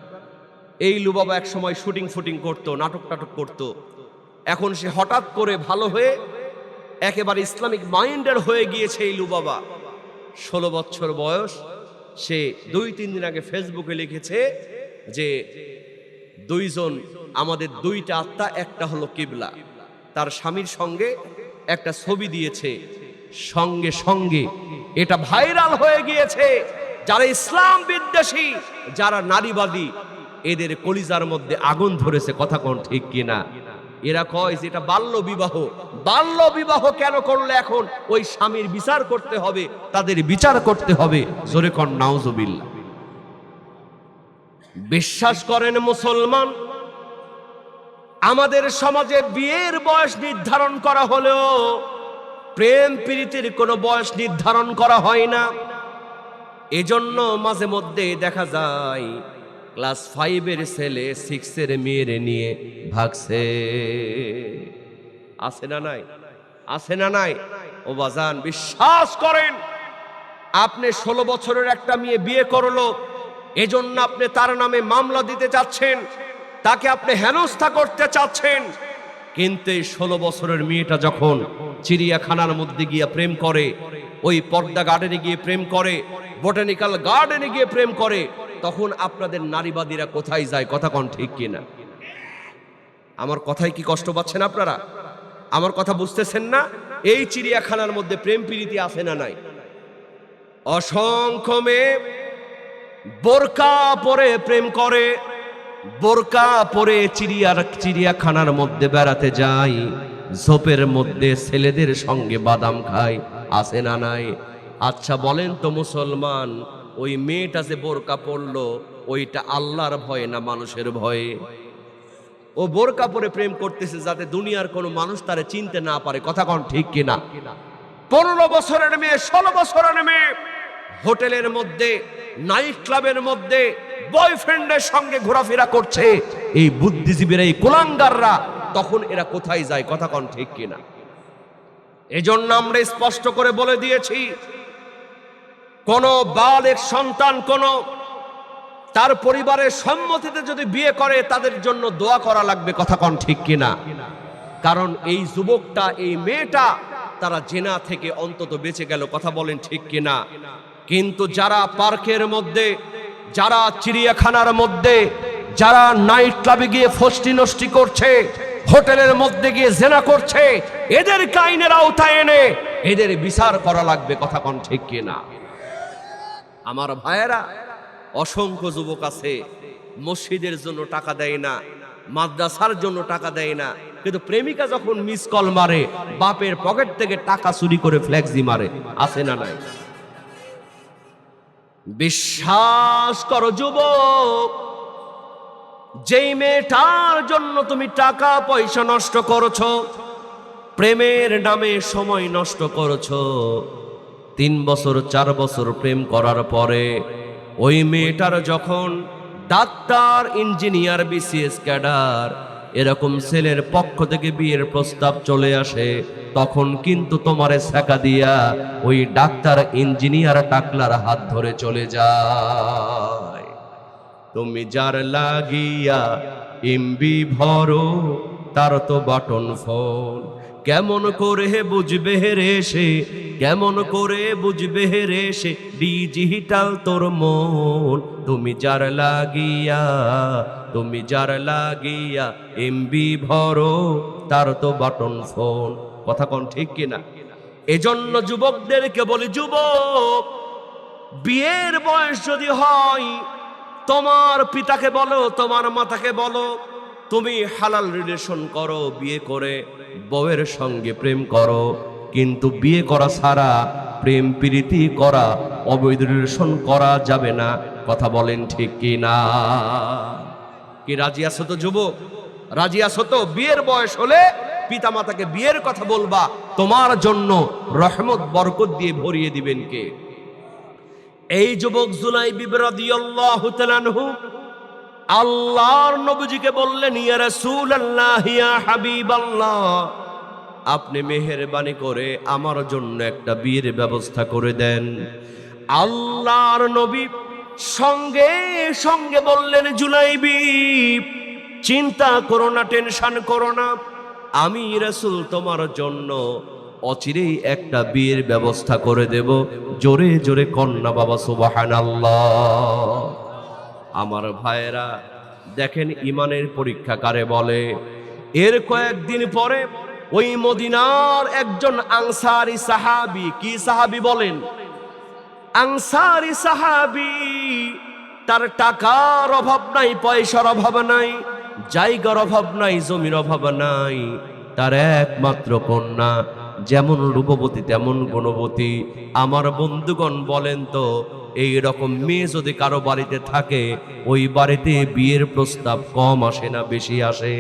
এই লুবাবা এক সময় শুটিং করতো, নাটক করতো। এখন সে হঠাৎ করে ভালো হয়ে একেবারে ইসলামিক মাইন্ডের হয়ে গিয়েছে। এই লুবাবা 16 বছর বয়স। সে 2-3 দিন আগে ফেসবুকে লিখেছে যে দুইজন, আমাদের দুইটা আত্মা, একটা হলো কিবলা। তার স্বামীর সঙ্গে একটা ছবি দিয়েছে, সঙ্গে সঙ্গে এটা ভাইরাল হয়ে গিয়েছে। যারা ইসলাম বিদ্বেষী, যারা নারীবাদী, এদের কলিজার মধ্যে আগুন ধরেছে। কথা কোন ঠিক কিনা? এরা কয় যে এটা বাল্য বিবাহ। বাল্য বিবাহ কেন করলে এখন ওই স্বামীর বিচার করতে হবে, তাদের বিচার করতে হবে। জোরে কোন নাউজুবিল্লাহ। বিশ্বাস করেন মুসলমান, আমাদের সমাজে বিয়ের বয়স নির্ধারণ করা হলেও প্রেম প্রীতির কোনো বয়স নির্ধারণ করা হয় না। এজন্য মাঝে মধ্যে দেখা যায় ক্লাস 5-এর ছেলে 6-এর মেয়ের নিয়ে ভাগছে। আছে না নাই? আছে না নাই? ও বাজান, বিশ্বাস করেন, আপনি 16 বছরের একটা মেয়ে বিয়ে করলো, এজন্য আপনি তার নামে মামলা দিতে চাচ্ছেন, তাকে আপনি হেনস্থা করতে চাচ্ছেন। কিন্তু এই 16 বছরের মেয়েটা যখন চিড়িয়াখানার মধ্যে গিয়ে প্রেম করে, ওই পর্দা গার্ডেনে গিয়ে প্রেম করে, বোটানিক্যাল গার্ডেনে গিয়ে প্রেম করে, তখন আপনাদের নারীবাদীরা কোথায় যায়? কথা কোন ঠিক কিনা? আমার কথায় কি কষ্ট পাচ্ছেন আপনারা? আমার কথা বুঝতেছেন না? এই চিড়িয়াখানার মধ্যে প্রেম প্রীতি আছে না নাই? অসংখ্য মেয়ে বোরকা পরে প্রেম করে, বোরকা পরে চিড়িয়াখানার মধ্যে বেড়াতে যায়, ঝোপের মধ্যে ছেলেদের সঙ্গে বাদাম খায়, আছে না নাই? আচ্ছা বলেন তো মুসলমান, ওই মেয়েটা যে বোরকা পরলো, ওইটা আল্লাহর ভয়ে না মানুষের ভয়ে? ও বোরকা পরে প্রেম করতেছে যাতে দুনিয়ার কোনো মানুষ তারে চিনতে না পারে। কথা কোন ঠিক কিনা? 15 বছরের মেয়ে, 16 বছরের মেয়ে হোটেলের মধ্যে, নাইট ক্লাবের মধ্যে বয়ফ্রেন্ডের সঙ্গে ঘোরাফেরা করছে। এই বুদ্ধিজীবীরা, এই কুলাঙ্গাররা, তখন এরা কোথায় যায়? কথা কোন ঠিক কিনা? এজন্য আমরা স্পষ্ট করে বলে দিয়েছি, কোন বালের সন্তান কোন তার পরিবারের সম্মতিতে যদি বিয়ে করে, তাদের জন্য দোয়া করা লাগবে। কথা কোন ঠিক কিনা? কারণ এই যুবকটা, এই মেয়েটা, তারা জেনা থেকে অন্তত বেঁচে গেল। কথা বলেন ঠিক কিনা? কিন্তু যারা পার্কের মধ্যে, যারা চিড়িয়াখানার মধ্যে, যারা নাইট ক্লাবে গিয়ে ফষ্টি নষ্টি করছে, হোটেলের মধ্যে গিয়ে জেনা করছে, এদের আইনের আওতায় এনে এদের বিচার করা লাগবে। কথা কোন ঠিক কিনা? আমার ভাইয়েরা, অসংখ্য যুবক আছে মসজিদের জন্য টাকা দেয় না, মাদ্রাসার জন্য টাকা দেয় না, কিন্তু প্রেমিকা যখন মিস কল মারে, বাপের পকেট থেকে টাকা চুরি করে ফ্লেক্সি মারে। আছে না নাই? বিশ্বাস করো যুবক, যেই মেয়েটার জন্য তুমি টাকা পয়সা নষ্ট করেছো, প্রেমের নামে সময় নষ্ট করেছো, 3 বছর 4 বছর প্রেম করার পরে ওই মেয়েটার যখন ডাক্তার, ইঞ্জিনিয়ার, বিসিএস ক্যাডার এরকম ছেলের পক্ষ থেকে বিয়ের প্রস্তাব চলে আসে, তখন কিন্তু তোমারে ছাকা দিয়া ওই ডাক্তার, ইঞ্জিনিয়ার, টাকলার হাত ধরে চলে যায়। তুমি যার লাগিয়া এমবি ভরো, তার তো বাটন ফোন। কেমন করে বুঝবে রে সে, কেমন করে বুঝবে রে সে, ডিজিটাল তোর মন। তুমি যার লাগিয়া, তুমি যার লাগিয়া এমবি ভরো, তার তো বাটন ফোন। কথা কোন ঠিক কিনা? এজন্য যুবকদেরকে বলি, যুবক, বিয়ের বয়স যদি হয়, তোমার পিতাকে বলো, তোমার মাতাকে বলো, তুমি হালাল রিলেশন করো, বিয়ে করে বউয়ের সঙ্গে প্রেম করো। কিন্তু বিয়ে করা ছাড়া প্রেম প্রীতি করা, অবৈধ রিলেশন করা যাবে না। কথা বলেন ঠিক কি না? কি রাজি আছো তো যুবক? রাজি আছো তো? বিয়ের বয়স হলে পিতা মাতাকে বিয়ের কথা বলবা, তোমার জন্য রহমত বরকত দিয়ে ভরিয়ে দিবেন কে? এই যুবক জুলাইবিব রাদিয়াল্লাহু তাআলা আনহু আল্লাহর নবীজিকে বললেন, ইয়া রাসূলুল্লাহ, ইয়া হাবিবাল্লাহ, আপনি মেহেরবানি করে আমার জন্য একটা বিয়ের ব্যবস্থা করে দেন। আল্লাহর নবী সঙ্গে সঙ্গে বললেন, জুলাইবিব, চিন্তা করো না, টেনশন করো না, আমি রাসূল তোমার জন্য অচিরেই একটা বিয়ের ব্যবস্থা করে দেব। জোরে জোরে কন্যা বাবা সুবহানাল্লাহ। আমার ভাইয়েরা দেখেন, ইমানের পরীক্ষা কারে বলে। এর কয়েকদিন পরে ওই মদিনার একজন আনসারী সাহাবী, কি সাহাবী বলেন? আনসারী সাহাবী, তার টাকার অভাব নাই, পয়সার অভাব নাই, জায়গার অভাব নাই, জমির অভাব নাই, তার একমাত্র কন্যা, যেমন রূপবতী তেমন গুণবতী। আমার বন্ধুগণ বলেন তো, এই রকম মেয়ে যদি কারো বাড়িতে থাকে, ওই বাড়িতে বিয়ের প্রস্তাব কম আসে না বেশি আসে?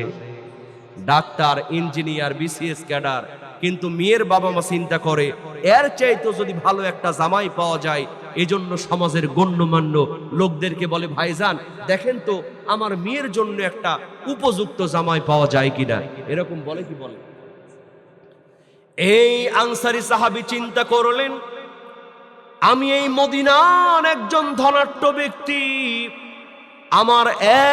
ডাক্তার, ইঞ্জিনিয়ার, বিসিএস ক্যাডার, কিন্তু মেয়ের বাবা মা চিন্তা করে এর চাইতে যদি ভালো একটা জামাই পাওয়া যায়। এজন্য সমাজের গণ্যমান্য লোকদেরকে বলে, ভাইজান দেখেন তো আমার মেয়ের জন্য একটা উপযুক্ত জামাই পাওয়া যায় কিনা। এরকম বলে কি বলে? এই আনসারী সাহাবী চিন্তা করলেন, আমি এই মদিনার একজন ধনাঢ্য ব্যক্তি, আমার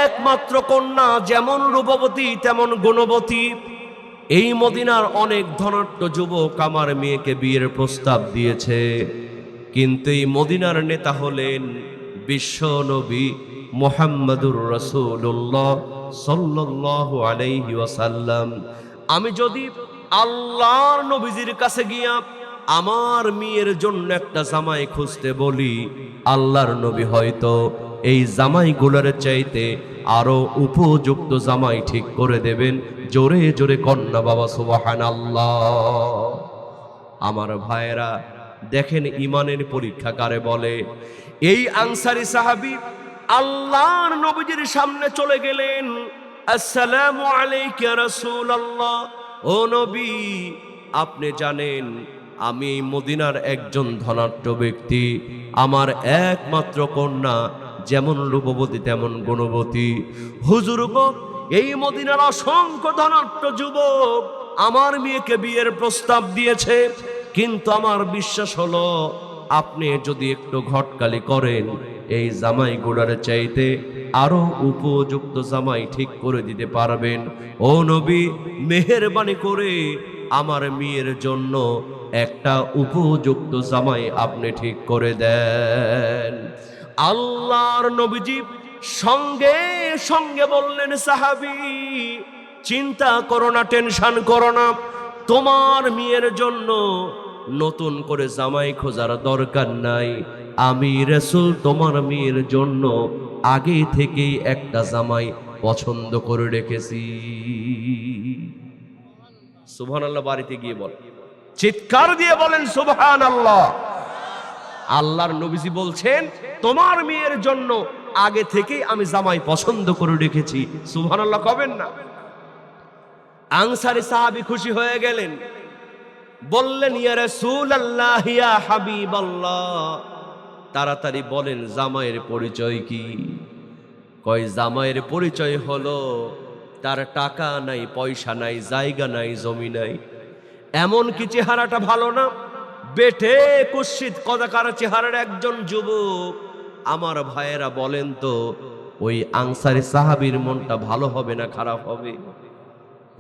একমাত্র কন্যা যেমন রূপবতী তেমন গুণবতী। এই মদিনার অনেক ধনাঢ্য যুবক আমার মেয়েকে বিয়ের প্রস্তাব দিয়েছে, কিন্তু এই মদিনার নেতা হলেন বিশ্ব নবী মুহাম্মদুর রাসূলুল্লাহ সাল্লাল্লাহু আলাইহি ওয়াসাল্লাম। আমি যদি আল্লাহর নবীজির কাছে গিয়া আমার মেয়ের জন্য একটা জামাই খুঁজতে বলি, আল্লাহর নবী হয়তো এই জামাইগুলোর চাইতে আরো উপযুক্ত জামাই ঠিক করে দেবেন। জোরে জোরে কন্যা বাবা সুবহানাল্লাহ। আমার ভাইয়েরা দেখেন ইমানের পরীক্ষা কারে বলে। এই আনসারী সাহাবী আল্লাহর নবীজির সামনে চলে গেলেন, আসসালামু আলাইকা ইয়া রাসূলুল্লাহ, ও নবী আপনি জানেন আমি এই মদিনার একজন ধনাঢ্য ব্যক্তি, আমার একমাত্র কন্যা যেমন রূপবতী তেমন গুণবতী। হুজুর গো, এই মদিনার অসংখ্য ধনাঢ্য যুবক আমার মেয়েকে বিয়ের প্রস্তাব দিয়েছে, কিন্তু আমার বিশ্বাস হলো আপনি যদি একটু ঘটকালি করেন এই জামাইগুলোর চাইতে আরো উপযুক্ত জামাই ঠিক করে দিতে পারবেন। ও নবী, মেহেরবানি করে আমার মেয়ের জন্য একটা উপযুক্ত জামাই আপনি ঠিক করে দেন। আল্লাহর নবীজি সঙ্গে সঙ্গে বললেন, সাহাবী চিন্তা করো না, টেনশন করো না, তোমার মেয়ের জন্য নতুন করে জামাই খোঁজার দরকার নাই। আমি রাসূল তোমার মেয়ের জন্য আগে থেকেই একটা জামাই পছন্দ করে রেখেছি। সুবহানাল্লাহ। বাড়িতে গিয়ে বল, চিৎকার দিয়ে বলেন সুবহানাল্লাহ। আল্লাহর নবীজি বলছেন তোমার মেয়ের জন্য আগে থেকেই আমি জামাই পছন্দ করে রেখেছি। সুবহানাল্লাহ কবেন না? আনসারী সাহাবী খুশি হয়ে গেলেন, বললেন ইয়া রাসূলুল্লাহ ইয়া হাবিবাল্লাহ, তাড়াতাড়ি বলেন জামাইয়ের পরিচয় কি? কয় জামাইয়ের পরিচয় হলো তার টাকা নাই, পয়সা নাই, জায়গা নাই, জমি নাই, এমনকি চেহারাটা ভালো না, বেঠে কুৎসিত কদাকার চেহারার একজন যুবক। আমার ভাইয়েরা বলেন তো ওই আনসারী সাহাবীর মনটা ভালো হবে না খারাপ হবে?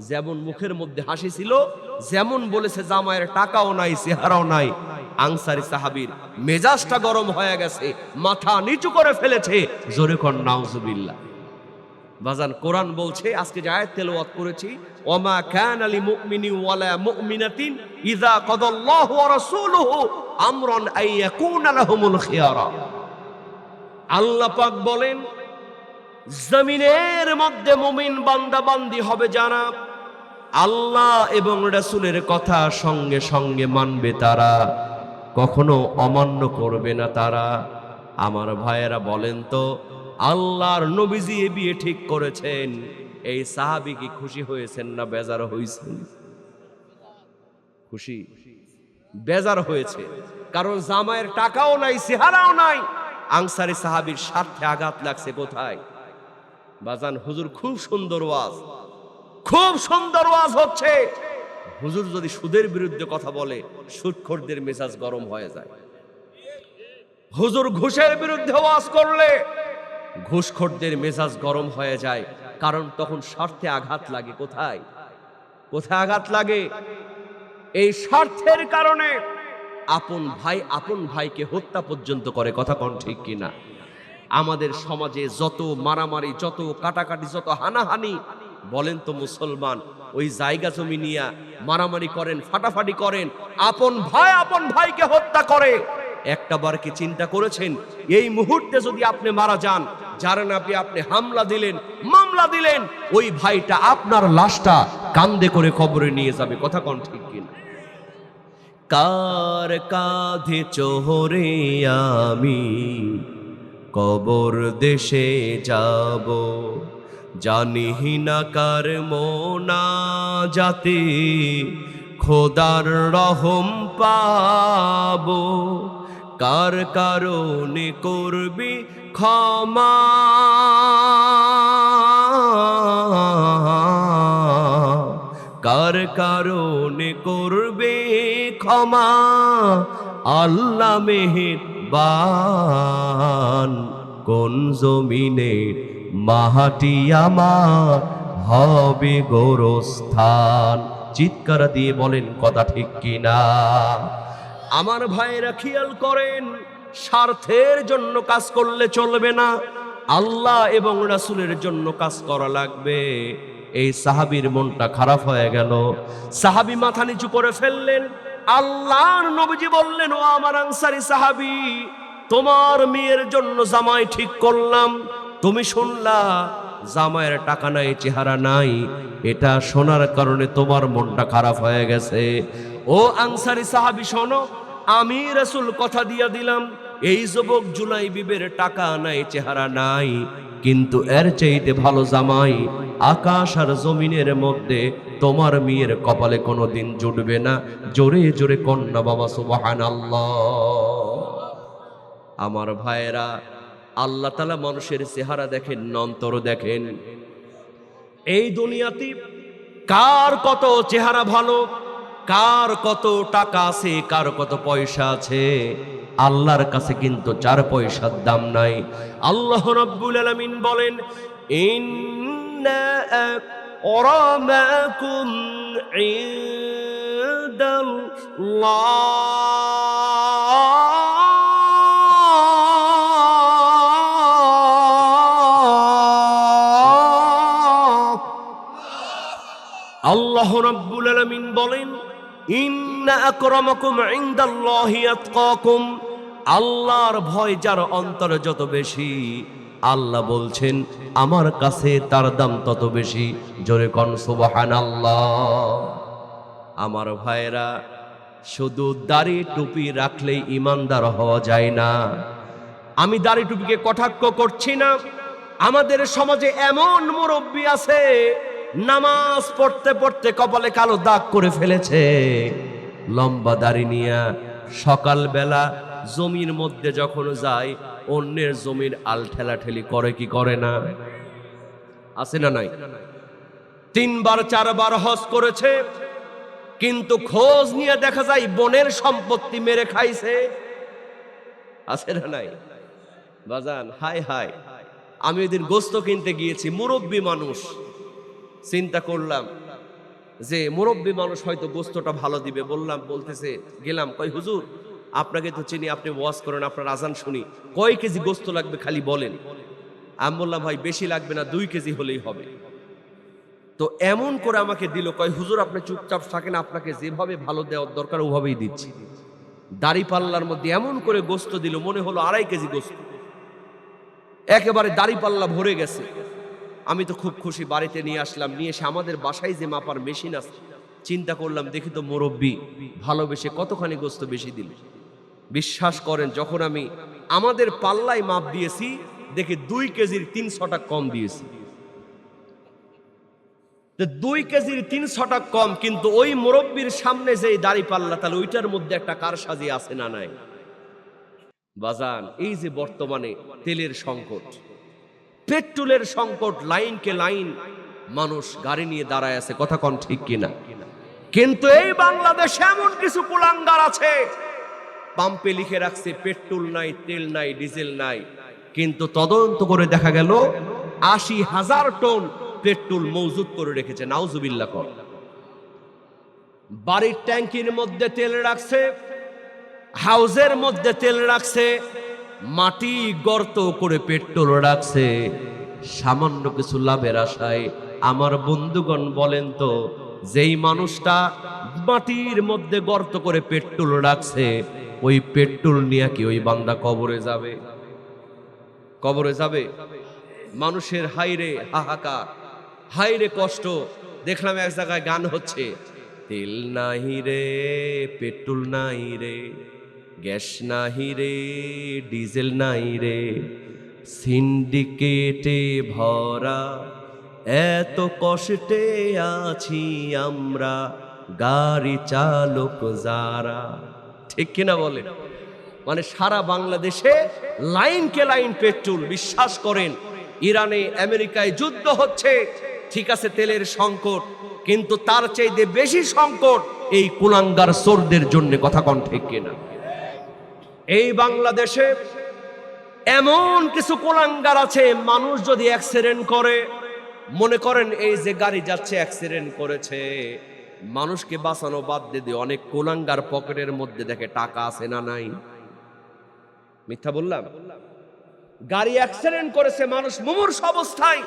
যেমন মুখের মধ্যে হাসি ছিল, যেমন বলেছে জামাইয়ের টাকাও নাই, চেহারাও নাই, আনসারী সাহাবীর মেজাজটা গরম হয়ে গেছে, মাথা নিচু করে ফেলেছে। জোরে কোন নাউজুবিল্লাহ। বাজান কোরআন বলছে, আজকে যে আয়াত তেলাওয়াত করেছি, ওমা কানা লিমুমিনিন ওয়ালা মুমিনাতিন ইযা কাদাল্লাহু ওয়া রাসূলুহু আমরান আইয়াকুনা লাহুমুল খিয়ারা। আল্লাহ পাক বলেন জমিনের মধ্যে মুমিন বান্দা বান্দি হবে যারা আল্লাহ এবং রাসূলের কথা সঙ্গে সঙ্গে মানবে, তারা কখনো অমান্য করবে না তারা। আমার ভাইয়েরা বলেন তো আল্লাহর নবীজি এ বিয়ে ঠিক করেছেন, এই সাহাবী কি খুশি হয়েছেন না বেজার হয়েছেন? খুশি, বেজার হয়েছে, কারণ জামাইয়ের টাকাও নাই, চেহারাও নাই। আনসারী সাহাবীর স্বার্থে আঘাত লাগছে কোথায়? বাজান হুজুর খুব সুন্দর ওয়াজ, খুব সুন্দর ওয়াজ হচ্ছে। হুজুর যদি সুদের বিরুদ্ধে কথা বলে সুদখোরদের মেজাজ গরম হয়ে যায়। হুজুর ঘুষের বিরুদ্ধে ওয়াজ করলে ঘুষখোরদের মেজাজ গরম হয়ে যায়, কারণ তখন স্বার্থে আঘাত লাগে। কোথায় কোথায় আঘাত লাগে? এই স্বার্থের কারণে আপন ভাই আপন ভাইকে হত্যা পর্যন্ত করে। কথা কোন ঠিক কিনা? আমাদের সমাজে যত মারামারি, যত কাটাকাটি, যত হানাহানি, বলেন তো মুসলমান ওই জায়গা জমি নিয়ে মারামারি করেন, ফাটাফাটি করেন, আপন ভাইকে হত্যা করে। একটা বার কি চিন্তা করেছেন এই মুহূর্তে যদি আপনি মারা যান, যার নামে আপনি হামলা দিলেন, মামলা দিলেন, ওই ভাইটা আপনার লাশটা কান্দে করে কবরে নিয়ে যাবে। কথা কোন ঠিক কিনা? কার কাঁধে চোহরে আমি কবর দেশে যাব, জানি না কার মোনা যাতে খোদার রহম পাবো, কার কারণে করবি ক্ষমা, কার কারণে করবে ক্ষমা আল্লাহ মেহেরবান। কোন জমিনে মাটি আমার হবে গোরস্থান। চিৎকার দিয়ে বলেন কথা ঠিক কিনা? আমার ভাইরা খেয়াল করেন, স্বার্থের জন্য কাজ করলে চলবে না, আল্লাহ এবং রাসূলের জন্য কাজ করা লাগবে। এই সাহাবীর মনটা খারাপ হয়ে গেল, সাহাবী মাথা নিচু করে ফেললেন। আল্লাহর নবীজি বললেন, ও আমার আনসারী সাহাবী, তোমার মেয়ের জন্য জামাই ঠিক করলাম। তুমি শুনলা জামাইয়ের টাকা নাই, চেহারা নাই, এটা শোনার কারণে তোমার মনটা খারাপ হয়ে গেছে। ও আনসারী সাহাবী শোনো, আমি রাসূল কথা দিয়া দিলাম, এই যুবক জুলাইবিবের টাকা নাই, চেহারা নাই, কিন্তু এর চাইতে ভালো জামাই আকাশ আর জমিনের মধ্যে তোমার মেয়ের কপালে কোনোদিন জুটবে না। জোরে জোরে কন্যা বাবা সুবহানাল্লাহ। আমার ভাইয়েরা, আল্লাহ তাআলা মানুষের চেহারা দেখেন, অন্তর দেখেন। এই দুনিয়াতে কার কত চেহারা ভালো, কার কত টাকা আছে, কার কত পয়সা আছে, আল্লাহর কাছে কিন্তু 4 পয়সার দাম নাই। আল্লাহ রাব্বুল আলামিন বলেন, ইন্না আকরামাকুম ইনদাল্লাহ। আল্লাহ রাব্বুল আলামিন বলেন, ইন্না আকরামাকুম ইনদাল্লাহি আতকাকুম। আল্লাহর ভয় যার অন্তরে যত বেশি, আল্লাহ বলছেন আমার কাছে তার দাম তত বেশি। জোরে কোন সুবহানাল্লাহ। আমার ভাইরা, শুধু দাড়ি টুপি রাখলেই ইমানদার হওয়া যায় না। আমি দাড়ি টুপিকে কটাক্ষ করছি না। আমাদের সমাজে এমন মুরব্বী আছে, নামাজ পড়তে পড়তে কপালে কালো দাগ করে ফেলেছে, লম্বা দাড়ি নিয়ে সকালবেলা জমির মধ্যে যখন যায়, অন্যের জমির আল ঠেলাঠেলি করে কি করে না? আছে না নাই? 3 বার 4 বার হজ করেছে, কিন্তু খোঁজ নিয়ে দেখা যায় বনের সম্পত্তি মেরে খাইছে। আছে না নাই? বাজান, হায় হায়, আমি ওইদিন গোস্ত কিনতে গিয়েছি, মুরব্বী মানুষ, চিন্তা করলাম যে মুরব্বী মানুষ হয়তো গোস্তটা ভালো দিবে, বলতেছে, গেলাম, কই হুজুর আপনাকে তো চিনি, আপনি ওয়াজ করেন, আপনার আজান শুনি, কয় কেজি গোস্ত লাগবে খালি বলেন। আমি বললাম, ভাই বেশি লাগবে না, 2 কেজি হলেই হবে। তো এমন করে আমাকে দিল, কয় হুজুর আপনি চুপচাপ থাকেন, আপনাকে যেভাবে ভালো দেওয়ার দরকার ওভাবেই দিচ্ছি। দাড়ি পাল্লার মধ্যে এমন করে গোস্ত দিল, মনে হলো 2.5 কেজি গোস্ত, একেবারে দাড়ি পাল্লা ভরে গেছে। আমি তো খুব খুশি, বাড়িতে নিয়ে আসলাম, নিয়ে এসে আমাদের বাসায় যে মাপার মেশিন আছে, চিন্তা করলাম দেখি তো মুরব্বী ভালোবেসে কতখানি গোস্ত বেশি দিল। বিশ্বাস করেন, যখন আমি আমাদের পাল্লায় মাপ দিয়েছি, দেখি 2 কেজির 300 টাকা কম দিয়েছি। 2 কেজির 300 টাকা কম, কিন্তু ওই মুরব্বীর সামনে যে দাড়ি পাল্লা, তাহলে ওইটার মধ্যে একটা কারসাজি আছে না নাই? বাজান, এই যে বর্তমানে তেলের সংকট, পেট্রোলের সংকট, লাইনকে লাইন মানুষ গাড়ি নিয়ে দাঁড়ায় আছে, কথা কোন ঠিক কিনা? কিন্তু এই বাংলাদেশে এমন কিছু কুলাঙ্গার আছে, পাম্পে লিখে রাখছে পেট্রোল নাই, তেল নাই, ডিজেল নাই, কিন্তু তদন্ত করে দেখা গেল 80,000 টন পেট্রোল মজুত করে রেখেছে। নাউজুবিল্লাহ কর। বাড়ির ট্যাঙ্কির মধ্যে তেল রাখছে, হাউজের মধ্যে তেল রাখছে, মাটি গর্ত করে পেট্রোল রাখছে, সামান্য কিছু লাভের আশায়। আমার বন্ধুগণ বলেন তো, যেই মানুষটা মাটির মধ্যে গর্ত করে পেট্রোল রাখছে, ওই পেট্রোল নিয়ে কি ওই বান্দা কবরে যাবে? কবরে যাবে? মানুষের হাইরে হাহাকার, হাইরে কষ্ট। দেখলাম এক জায়গায় গান হচ্ছে, তেল নাহি রে, পেট্রোল নাই রে, গ্যাস নাহি রে, ডিজেল নাই রে, সিন্ডিকেটে ভরা এত কষ্টে আছি আমরা, গাড়ি চালক যারা। ঠিক কিনা বলে? মানে সারা বাংলাদেশে লাইনকে লাইন পেট্রোল। বিশ্বাস করেন, ইরানে আমেরিকায় যুদ্ধ হচ্ছে, ঠিক আছে তেলের সংকট, কিন্তু তার চাইতে বেশি সংকট এই কুলাঙ্গার চোরদের জন্য, কথা কোন ঠিক কিনা? এই বাংলাদেশে এমন কিছু কুলাঙ্গার আছে, মানুষ যদি অ্যাক্সিডেন্ট করে, মনে করেন এই যে গাড়ি যাচ্ছে অ্যাক্সিডেন্ট করেছে, মানুষকে বাঁচানো বাদ দিয়ে অনেক কুলাঙ্গার পকেটের মধ্যে দেখে টাকা আছে না নাই। মিথ্যা বললাম? গাড়ি অ্যাক্সিডেন্ট করেছে, মানুষ মুমূর্ষু অবস্থায়,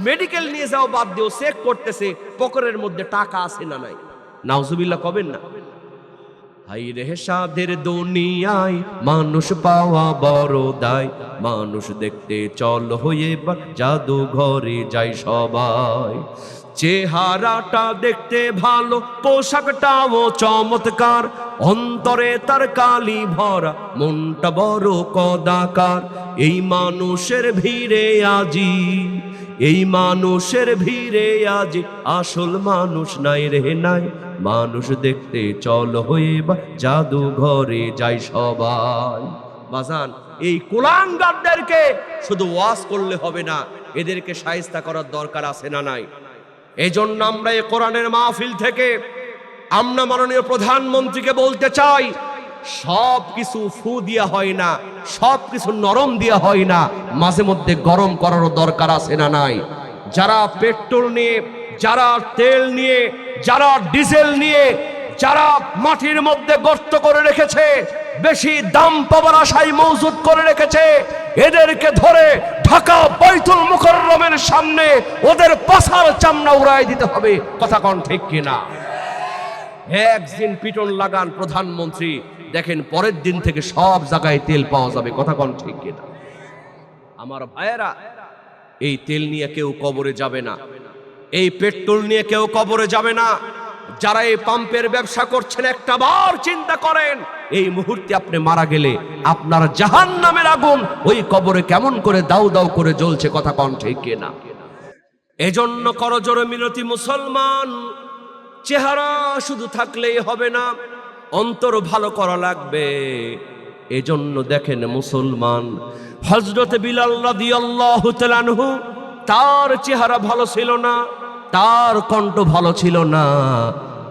মেডিকেল নিয়ে যাও বাদ দিও, চেক করতেছে পকেটের মধ্যে টাকা আছে না নাই। নাউজুবিল্লাহ কবেন না? হাই রে সাদের দুনিয়ায় মানুষ পাওয়া বড় দায়, মানুষ দেখতে চল হয়ে জাদু ঘরে যাই সবাই। চেহারাটা দেখতে ভালো, পোশাকটাও চমৎকার, অন্তরে তার কালি ভরা, মনটা বড় কদাকার। এই মানুষের ভিড়ে আজি, এই মানুষের ভিড়ে আজি আসল মানুষ নাই রে নাই। মানুষ দেখতে চল হয়ে জাদু ঘরে যাই সবাই। বাজান, এই কুলাঙ্গারদেরকে শুধু ওয়াজ করলে হবে না, এদেরকে শায়েস্তা করার দরকার আছে না নাই? এজন্য আমরা এই কোরআনের মাহফিল থেকে আমরা মাননীয় প্রধানমন্ত্রীকে বলতে চাই, সব কিছু ফু দিয়া হয় না, সব কিছু নরম দিয়া হয় না, মাঝে মধ্যে গরম করারও দরকার আছে না নাই? যারা পেট্রোল নিয়ে, যারা তেল নিয়ে, যারা ডিজেল নিয়ে, যারা মাটির মধ্যে গর্ত করে রেখেছে, বেশি দাম পাবার আশায় মজুদ করে রেখেছে, এদেরকে ধরে ঢাকা বাইতুল মুকাররমের সামনে ওদের পাছার চামড়া উড়াই দিতে হবে, কথা কোন ঠিক কিনা? একদিন পিটন লাগান প্রধানমন্ত্রী, দেখেন পরের দিন থেকে সব জায়গায় তেল পাওয়া যাবে, কথা কোন ঠিক কিনা? আমার ভাইয়েরা, এই তেল নিয়ে কেউ কবরে যাবে না, এই পেট্রোল নিয়ে কেউ কবরে যাবে না। যারা এই পাম্পের ব্যবসা করছেন, একটা বার চিন্তা করেন, এই মুহূর্তে আপনি মারা গেলে আপনার জাহান্নামের আগুন ওই কবরে কেমন করে দাউ দাউ করে জ্বলছে, কথা কোন ঠিক কিনা? এজন্য করজোড়ে মিনতি মুসলমান, চেহারা শুধু থাকলেই হবে না, অন্তর ভালো করা লাগবে। এজন্য দেখেন মুসলমান, হযরত বিলাল রাদিয়াল্লাহু তাআলা আনহু, তার চেহারা ভালো ছিল না, তার কণ্ঠ ভালো ছিল না,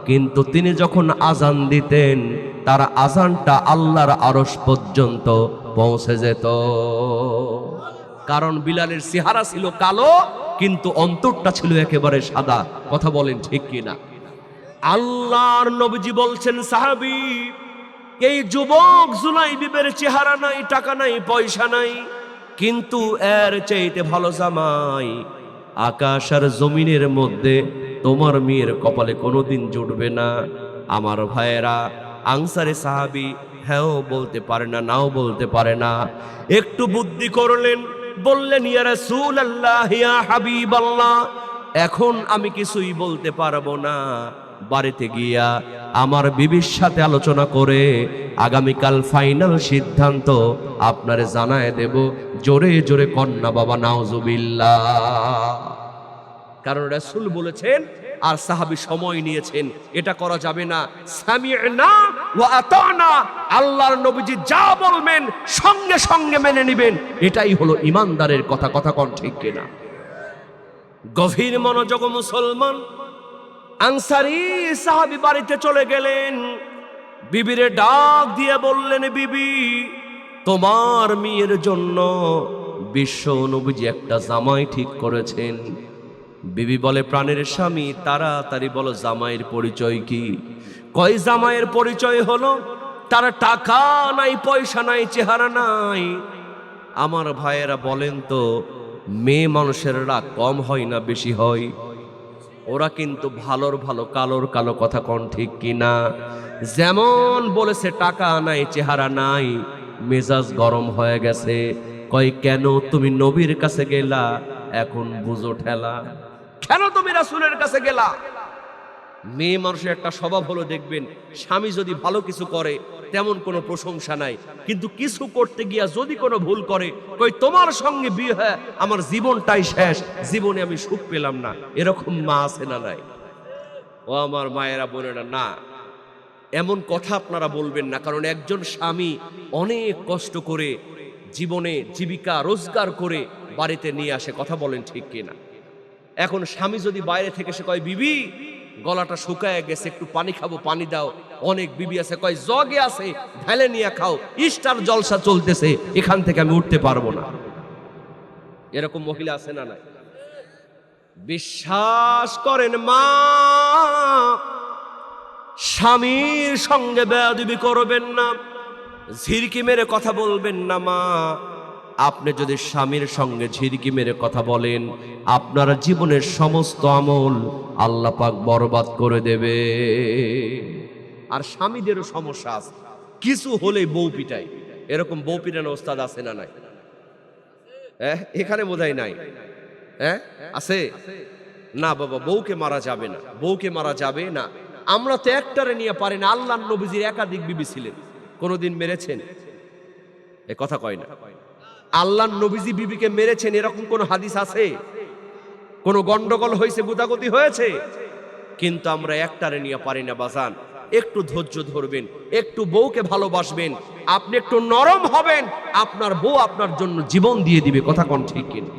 কিন্তু তিনি যখন আজান দিতেন, তার আজানটা আল্লাহর আরশ পর্যন্ত পৌঁছে যেত। কারণ বিলালের চেহারা ছিল কালো, কিন্তু অন্তরটা ছিল একেবারে সাদা, কথা বলেন ঠিক কিনা? আল্লাহর নবীজি বলছেন, সাহাবী, এই যুবক জুলাইবিবের চেহারা নাই, টাকা নাই, পয়সা নাই, কিন্তু এর চাইতে ভালো জামাই আকাশ আর জমিনের মধ্যে তোমার মেয়ের কপালে কোনোদিন জুটবে না। আমার ভাইয়েরা, আনসারে সাহাবী হ্যাঁ বলতে পারে না, নাও বলতে পারে না, একটু বুদ্ধি করলেন, বললেন, ইয়া রাসূলুল্লাহ, ইয়া হাবিবাল্লাহ, এখন আমি কিছুই বলতে পারবো না, বাড়িতে গিয়া আমার বিবির সাথে আলোচনা করে আগামীকাল ফাইনাল সিদ্ধান্ত আপনারে জানায় দেব। জোরে জোরে কন্যা বাবা নাউজুবিল্লাহ। কারণ রাসূল বলেছেন আর সাহাবী সময় নিয়েছেন, এটা করা যাবে না। সামি'না ওয়া আতা'না, আল্লাহর নবীজি যা বলবেন সঙ্গে সঙ্গে মেনে নেবেন, এটাই হলো ইমানদারের কথা, কথা কোন ঠিক কিনা? গভীর মনোযোগ মুসলমান, আনসারী সাহাবী বাড়িতে চলে গেলেন, বিবিরে ডাক দিয়ে বললেন, বিবি, তোমার মেয়ের জন্য বিশ্ব নবীজি একটা জামাই ঠিক করেছেন। বিবি বলে, প্রাণের স্বামী, তাড়াতাড়ি বলো জামাইয়ের পরিচয় কি? কয় জামাইয়ের পরিচয় হলো তার টাকা নাই, পয়সা নাই, চেহারা নাই। আমার ভাইয়েরা বলেন তো, মেয়ে মানুষের রাগ কম হয় না বেশি হয়? ওরা কিন্তু ভালোর ভালো, কালোর কালো, কথা কোন ঠিক কিনা? যেমন বলেছে টাকা নাই, চেহারা নাই, মেজাজ গরম হয়ে গেছে। কয়, কেন তুমি নবীর কাছে গেলা, এখন বুঝো ঠেলা। কেন তুমি রাসূলের কাছে গেলা? মেয়ে মানুষের একটা স্বভাব হলো, দেখবেন স্বামী যদি ভালো কিছু করে তেমন কোনো প্রশংসা নাই, কিন্তু কিছু করতে গিয়া যদি কোনো ভুল করে, কই তোমার সঙ্গে বিয়ে হয় আমার জীবনটাই শেষ, জীবনে আমি সুখ পেলাম না। এরকম মা আছে না নাই? ও আমার মায়েরা, বোনেরা, না, এমন কথা আপনারা বলবেন না। কারণ একজন স্বামী অনেক কষ্ট করে জীবনে জীবিকা রোজগার করে বাড়িতে নিয়ে আসে, কথা বলেন ঠিক কিনা? এখন স্বামী যদি বাইরে থেকে সে কয়, বিবি গলাটা শুকায় গেছে, একটু পানি খাবো, পানি দাও। অনেক বিবি আছে কয় জগে আছে, ঢেলে নিয়ে খাও, ইস্টার জলসা চলতেছে, এখান থেকে আমি উঠতে পারবো না। এরকম মহিলা আছে না নাই? বিশ্বাস করেন মা, স্বামীর সঙ্গে বেয়াদবি করবেন না, ঝিরকি মেরে কথা বলবেন না মা। আপনি যদি স্বামীর সঙ্গে ঝিরকি মেরে কথা বলেন, আপনার জীবনের সমস্ত আমল আল্লাহ পাক বরবাদ করে দেবে। আর স্বামীদেরও সমস্যা আছে, কিছু হলেই বউ পিটাই। এরকম বউ পিটানো ওস্তাদ আছে না নাই? এখানে বোধহয় নাই। আছে না বাবা, বউকে মারা যাবে না, বউকে মারা যাবে না। আমরা তো একটারে নিয়ে পারি না। আল্লাহর নবীজির একাধিক বিবি ছিলেন, কোনদিন মেরেছেন? এ কথা কয় না। আল্লাহর নবীজি বিবিকে মেরেছেন এরকম কোন হাদিস আছে? কোন গন্ডগোল হয়েছে, গুতাগুতি হয়েছে? কিন্তু আমরা একটারে নিয়ে পারি না বাজান। একটু ধৈর্য ধরবেন, একটু বউকে ভালোবাসবেন, আপনি একটু নরম হবেন, আপনার বউ আপনার জন্য জীবন দিয়ে দিবে। কথা কোন ঠিক কিনা?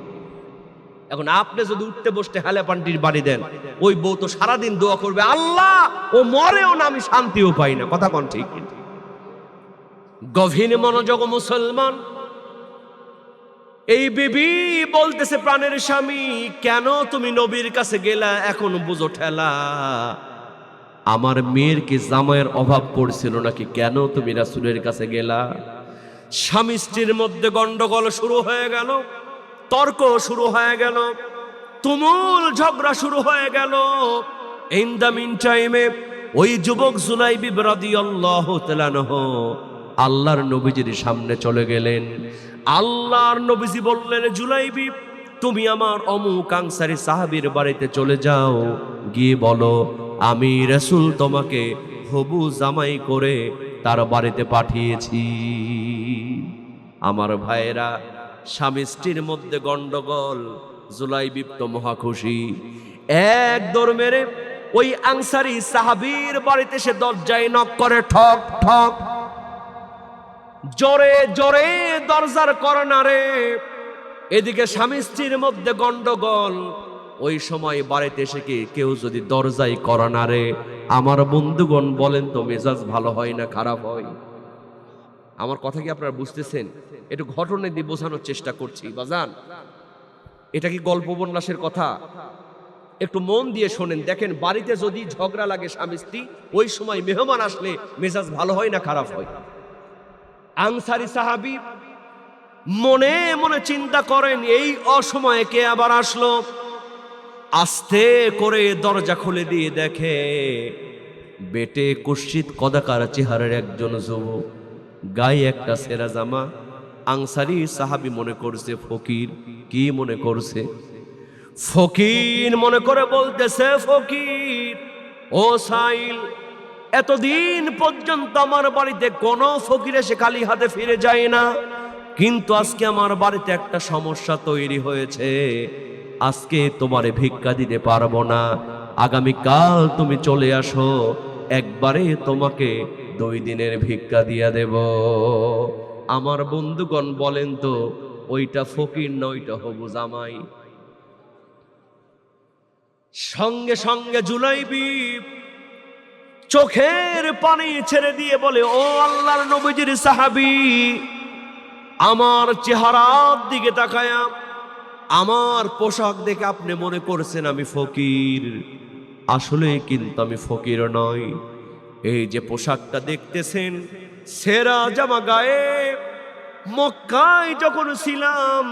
এখন আপনি যদি উঠতে বসতে হালে পান্টির বাড়ি দেন, ওই বউ তো সারাদিন দোয়া করবে, আল্লাহ ও মরেও না, আমি শান্তিও পাই না। কথা কোন ঠিক কিনা? গভীর মনোযোগ মুসলমান। এই বিবি বলতেছে প্রাণের স্বামী, কেন তুমি নবীর কাছে গেলা, এখন বুঝো ঠেলা। আমার মেয়ের কি জামাইয়ের অভাব পড়ছিল নাকি, কেন তুমি রাসূলের কাছে গেলা? স্বামী স্ত্রীর মধ্যে গন্ডগোল শুরু হয়ে গেল, তর্ক শুরু হয়ে গেল, তুমুল ঝগড়া শুরু হয়ে গেল। ইন দ্য মিন টাইমে ওই যুবক জুলাইবিব রাদিয়াল্লাহু তাআলা আনহু আল্লাহর নবীজির সামনে চলে গেলেন। আল্লাহর নবীজি বললেন, জুলাইবিব তুমি আমার অমুক আনসারী সাহাবীর বাড়িতে চলে যাও, গিয়ে বলো আমি রাসূল তোমাকে হবু জামাই করে তার বাড়িতে পাঠিয়েছি। আমার ভাইয়েরা, স্বামী স্ত্রীর মধ্যে গন্ডগোল, জুলাইবিব তো মহা খুশি। এক দৌড় মেরে ওই আনসারী সাহাবীর বাড়িতে সে দরজায় নক করে, ঠক ঠক, জোরে জোরে দরজার কর্নারে। এদিকে স্বামী স্ত্রীর মধ্যে গন্ডগোল। ওই সময় বাড়িতে এসে কি কেউ যদি দরজায় কর্নারে, আমার বন্ধুগণ বলেন তো মেজাজ ভালো হয় না খারাপ হয়? আমার কথা কি আপনারা বুঝতেছেন? একটু ঘটনা দিয়ে বোঝানোর চেষ্টা করছি বাজান। এটা কি গল্প উপন্যাসের কথা? একটু মন দিয়ে শোনেন। দেখেন, বাড়িতে যদি ঝগড়া লাগে স্বামী স্ত্রী, ওই সময় মেহমান আসলে মেজাজ ভালো হয় না খারাপ হয়? আনসারী সাহাবী মনে মনে চিন্তা করেন, এই অসময়ে কে আবার আসলো। আস্তে করে দরজা খুলে দিয়ে দেখে বেটে কুৎসিত কদাকার চেহারার একজন যুবক, গায়ে একটা সেরা জামা। আনসারী সাহাবী মনে করছে ফকির। কি মনে করছে? ফকির মনে করে বলতেছে, ফকির ও সাইল, এতদিন পর্যন্ত আমার বাড়িতে কোনো ফকির এসে খালি হাতে ফিরে যায় না, কিন্তু আজকে আমার বাড়িতে একটা সমস্যা তৈরি হয়েছে। আজকে তোমারে ভিক্ষা দিতে পারবো না, আগামীকাল তুমি চলে আসো, একবারে তোমাকে 2 দিনের ভিক্ষা দিয়া দেব। আমার বন্ধুগণ বলেন তো, ওইটা ফকির না ওইটা হবু জামাই? সঙ্গে সঙ্গে জুলাইবিব চোখের পানি ছেড়ে দিয়ে বলে, ও আল্লাহর নবীজির সাহাবী, আমার চেহারার দিকে তাকায়া আমার পোশাক দেখে আপনি মনে করছেন আমি ফকির, আসলে কিন্তু আমি ফকির নই। এই যে পোশাকটা দেখতেছেন, সেরা জামা গায়ে, মক্কায় যখন ছিলাম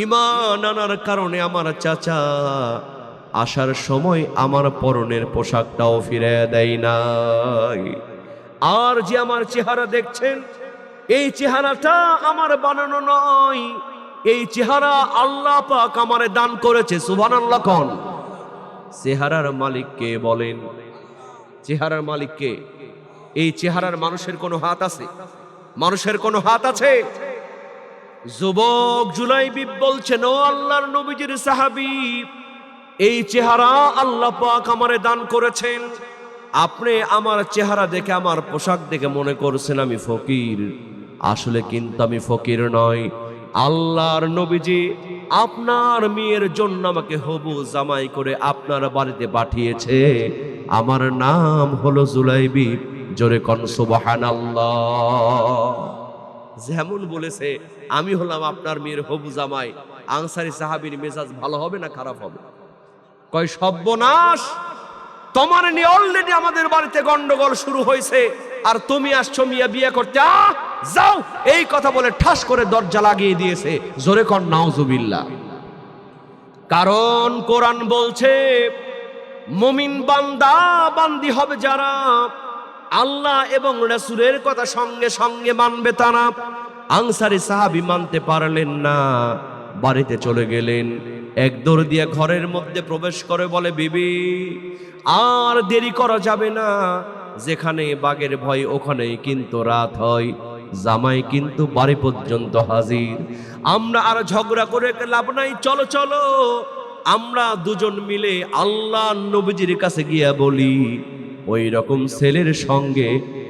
ঈমান আনার কারণে আমার চাচা আসার সময় আমার পরনের পোশাকটাও ফিরে দেয় নাই। আর যে আমার চেহারা দেখছেন, এই চেহারাটা আমার বানানো নয়, এই চেহারা আল্লাহ পাক আমারে দান করেছে। সুবহানাল্লাহ কোন? চেহারার মালিক কে বলেন? চেহারার মালিক কে? এই চেহারার মানুষের কোনো হাত আছে? মানুষের কোনো হাত আছে? যুবক জুলাইবিব বলছেন, ও আল্লাহর নবীজির সাহাবী, এই চেহারা আল্লাহ পাক আমারে দান করেছেন। আপনি আমার চেহারা দেখে, আমার পোশাক দেখে মনে করছেন আমি ফকির, আসলে কিন্তু আমি ফকির নই। আল্লাহর নবীজি আপনার মেয়ের জন্য আমাকে হবু জামাই করে আপনার বাড়িতে পাঠিয়েছে। আমার নাম হলো জুলাইবি। জোরে কোন সুবহানাল্লাহ। যেমন বলেছে আমি হলাম আপনার মেয়ের হবু জামাই, আনসারী সাহাবীর মেজাজ ভালো হবে না খারাপ হবে? কয় সর্বনাশ, তোমার নিয়ে অলরেডি আমাদের বাড়িতে গন্ডগোল শুরু হয়েছে, আর তুমি আসছো মিয়া বিয়ে করতে, যাও। এই কথা বলে ঠাস করে দরজা লাগিয়ে দিয়েছে। জোরে কোন নাউজুবিল্লাহ। কারণ কোরআন বলছে মুমিন বান্দা বান্দি হবে যারা আল্লাহ এবং রাসূলের কথা সঙ্গে সঙ্গে মানবে তারা। আনসারী সাহাবী মানতে পারলেন না, বাড়িতে চলে গেলেন। এক দৌড় দিয়ে ঘরের মধ্যে প্রবেশ করে বলে, বিবি আর দেরি করা যাবে না, যেখানে বাঘের ভয় ওখানেই কিন্তু রাত হয়। জামাই কিন্তু বাড়ি পর্যন্ত হাজির। আমরা আর ঝগড়া করে লাভ নাই, চলো চলো আমরা দুজন মিলে আল্লাহ নবীজির কাছে গিয়া বলি ওই রকম ছেলের সঙ্গে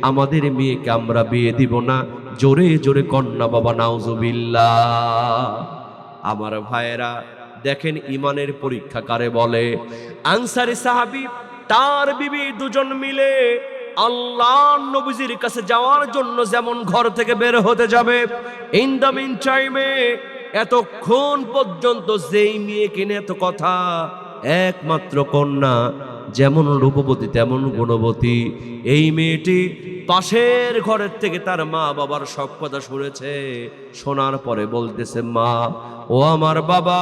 আমাদের মেয়েকে আমরা বিয়ে দিব না। জোরে জোরে কন্যা বাবা নাউজুবিল্লাহ। আমার ভাইয়েরা দেখেন ইমানের পরীক্ষা কারে বলে। আনসারী সাহাবী তার বিবি দুজন মিলে আল্লাহ নবীজির কাছে যাওয়ার জন্য যেমন ঘর থেকে বের হতে যাবে, ইন দ্য মিন টাইমে এতক্ষণ পর্যন্ত যেই মেয়ে কিনে এত কথা, একমাত্র কন্যা যেমন রূপবতী তেমন গুণবতী, এই মেয়েটি পাশের ঘরের থেকে তার মা বাবার সব কথা শুনেছে। শোনার পরে বলতেছে, মা ও আমার বাবা,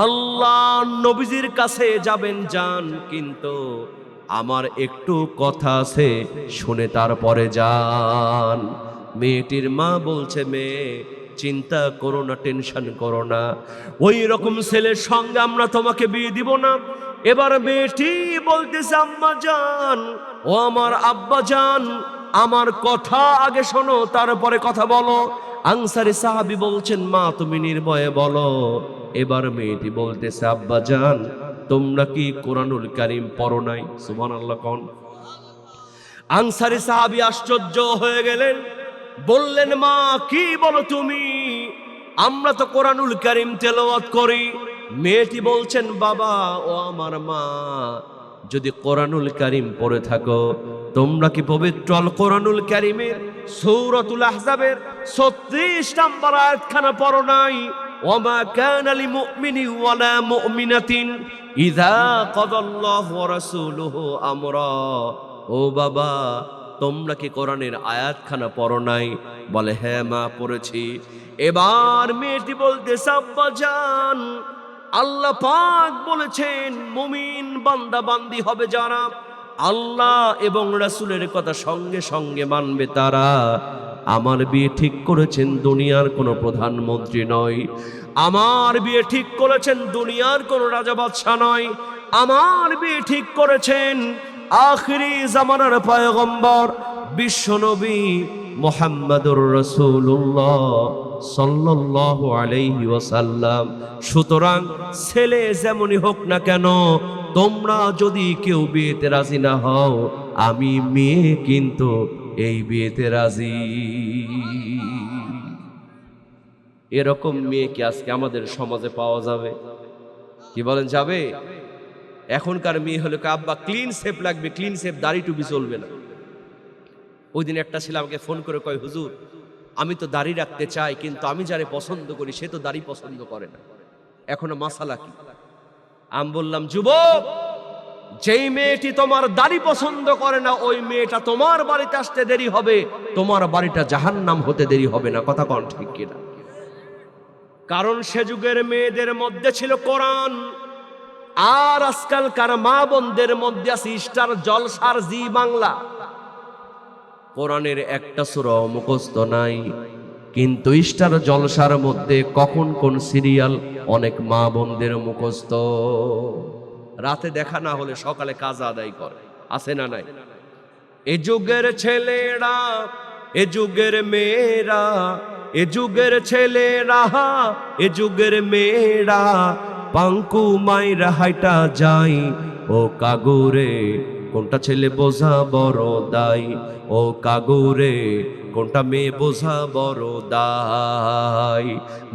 আল্লাহ নবীজির কাছে যাবেন যান, কিন্তু আমার একটু কথা আছে, শুনে তারপরে যান। মেয়েটির মা বলছে, মেয়ে চিন্তা করো না, টেনশন করো না, ওই রকম ছেলের সঙ্গে আমরা তোমাকে বিয়ে দিব না। এবার মেয়েটি বলতেছে, আম্মা জান ও আমার আব্বা জান, আমার কথা আগে শোনো তারপরে কথা বলো। আনসারী সাহাবী বলছেন, মা তুমি নির্ভয়ে বলো। এবার মেয়েটি বলতেছে, আব্বা জান তোমরা কি কোরআনুল কারীম পড়ো নাই? সুবহানাল্লাহ কোন। আনসারী সাহাবী আশ্চর্য হয়ে গেলেন, বললেন, মা কি বলো তুমি? আমরা তো কোরআনুল কারীম তেলাওয়াত করি। মেয়েটি বলছেন, বাবা ও আমার মা, যদি কোরআনুল কারীম পড়ে থাকো, তোমরা কি পবিত্র আল কোরআনুল কারীমের সূরাতুল আহজাবের 36 নম্বর আয়াতখানা পড়ো নাই? ওয়ামা কানা লিমুমিনি ওয়ালা মুমিনাতিন ইযা কাদাল্লাহু ওয়া রাসূলুহু আমরা। ও বাবা, তোমরা কি কোরআনের আয়াতখানা পড়ো নাই? বলে, হ্যাঁ মা পড়েছি। এবার মেয়েটি বলতেছে, আব্বা জান আল্লাহ পাক বলেছেন মুমিন বান্দা বান্দি হবে যারা আল্লাহ এবং রাসূলের কথা সঙ্গে সঙ্গে মানবে তারা। আমার বিয়ে ঠিক করেছেন দুনিয়ার কোনো প্রধানমন্ত্রী নয়, আমার বিয়ে ঠিক করেছেন দুনিয়ার কোনো রাজা বাদশা নয়, আমার বিয়ে ঠিক করেছেন আখিরি জামানার পয়গম্বর বিশ্বনবী মুহাম্মাদুর রাসূলুল্লাহ সাল্লাল্লাহু আলাইহি ওয়াসাল্লাম। সুতরাং ছেলে যেমনই হোক না কেন, তোমরা যদি কেউ বিয়েতে রাজি না হও, আমি মেয়ে কিন্তু এই বিয়েতে রাজি। এরকম মেয়ে কি আজকে আমাদের সমাজে পাওয়া যাবে? কি বলেন, যাবে? এখনকার মেয়ে হলো আব্বা ক্লিন শেপ লাগবে, ক্লিন শেপ, দাড়ি টুপি চলবে না। ওই দিন একটা ছেলে আমাকে ফোন করে কয়, হুজুর আমি তো দাড়ি রাখতে চাই, কিন্তু আমি যারে পছন্দ করি সে তো দাড়ি পছন্দ করে না, এখনো মাসালা কি? আমি বললাম, যুবক, যেই মেয়েটি তোমার দাড়ি পছন্দ করে না, ওই মেয়েটা তোমার বাড়িতে আসতে দেরি হবে, তোমার বাড়িটা জাহান্নাম হতে দেরি হবে না। কথা কোন ঠিক কিনা? কারণ সে যুগের মেয়েদের মধ্যে ছিল কোরআন, আর আজকালকার মা বোনদের মধ্যে আছে স্টার জলসার জি বাংলা। কোরআনের একটা সূরা মুখস্থ নাই, কিন্তু স্টার জলসার মধ্যে কখন কোন সিরিয়াল অনেক মা বোনদের মুখস্থ। রাতে দেখা না হলে সকালে কাজ আদায় করে, আছে না নাই? এ যুগের ছেলেরা, এ যুগের মেয়েরা, এ যুগের ছেলেরা, এ যুগের মেয়েরা পাঙ্কু মাইরা হাইটা যাই। ও কাগুরে কোনটা ছেলে বোঝা বড় দাই, ও কাগুরে কোনটা মেয়ে বোঝা বড় দায়।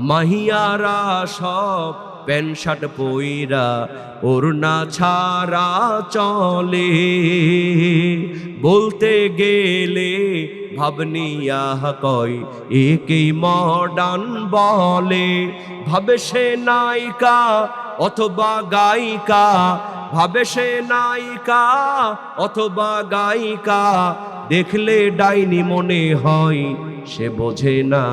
মাহিয়ারা সব প্যান্ট শার্ট পইরা ওড়না ছাড়া চলে, বলতে গেলে ভাবনিয়া কয় একেই মডার্ন বলে। ভাবে সে নায়িকা অথবা গায়িকা, ভাবে সে নায়িকা অথবা গায়িকা, দেখলে ডাইনি মনে হয়, সে বোঝে না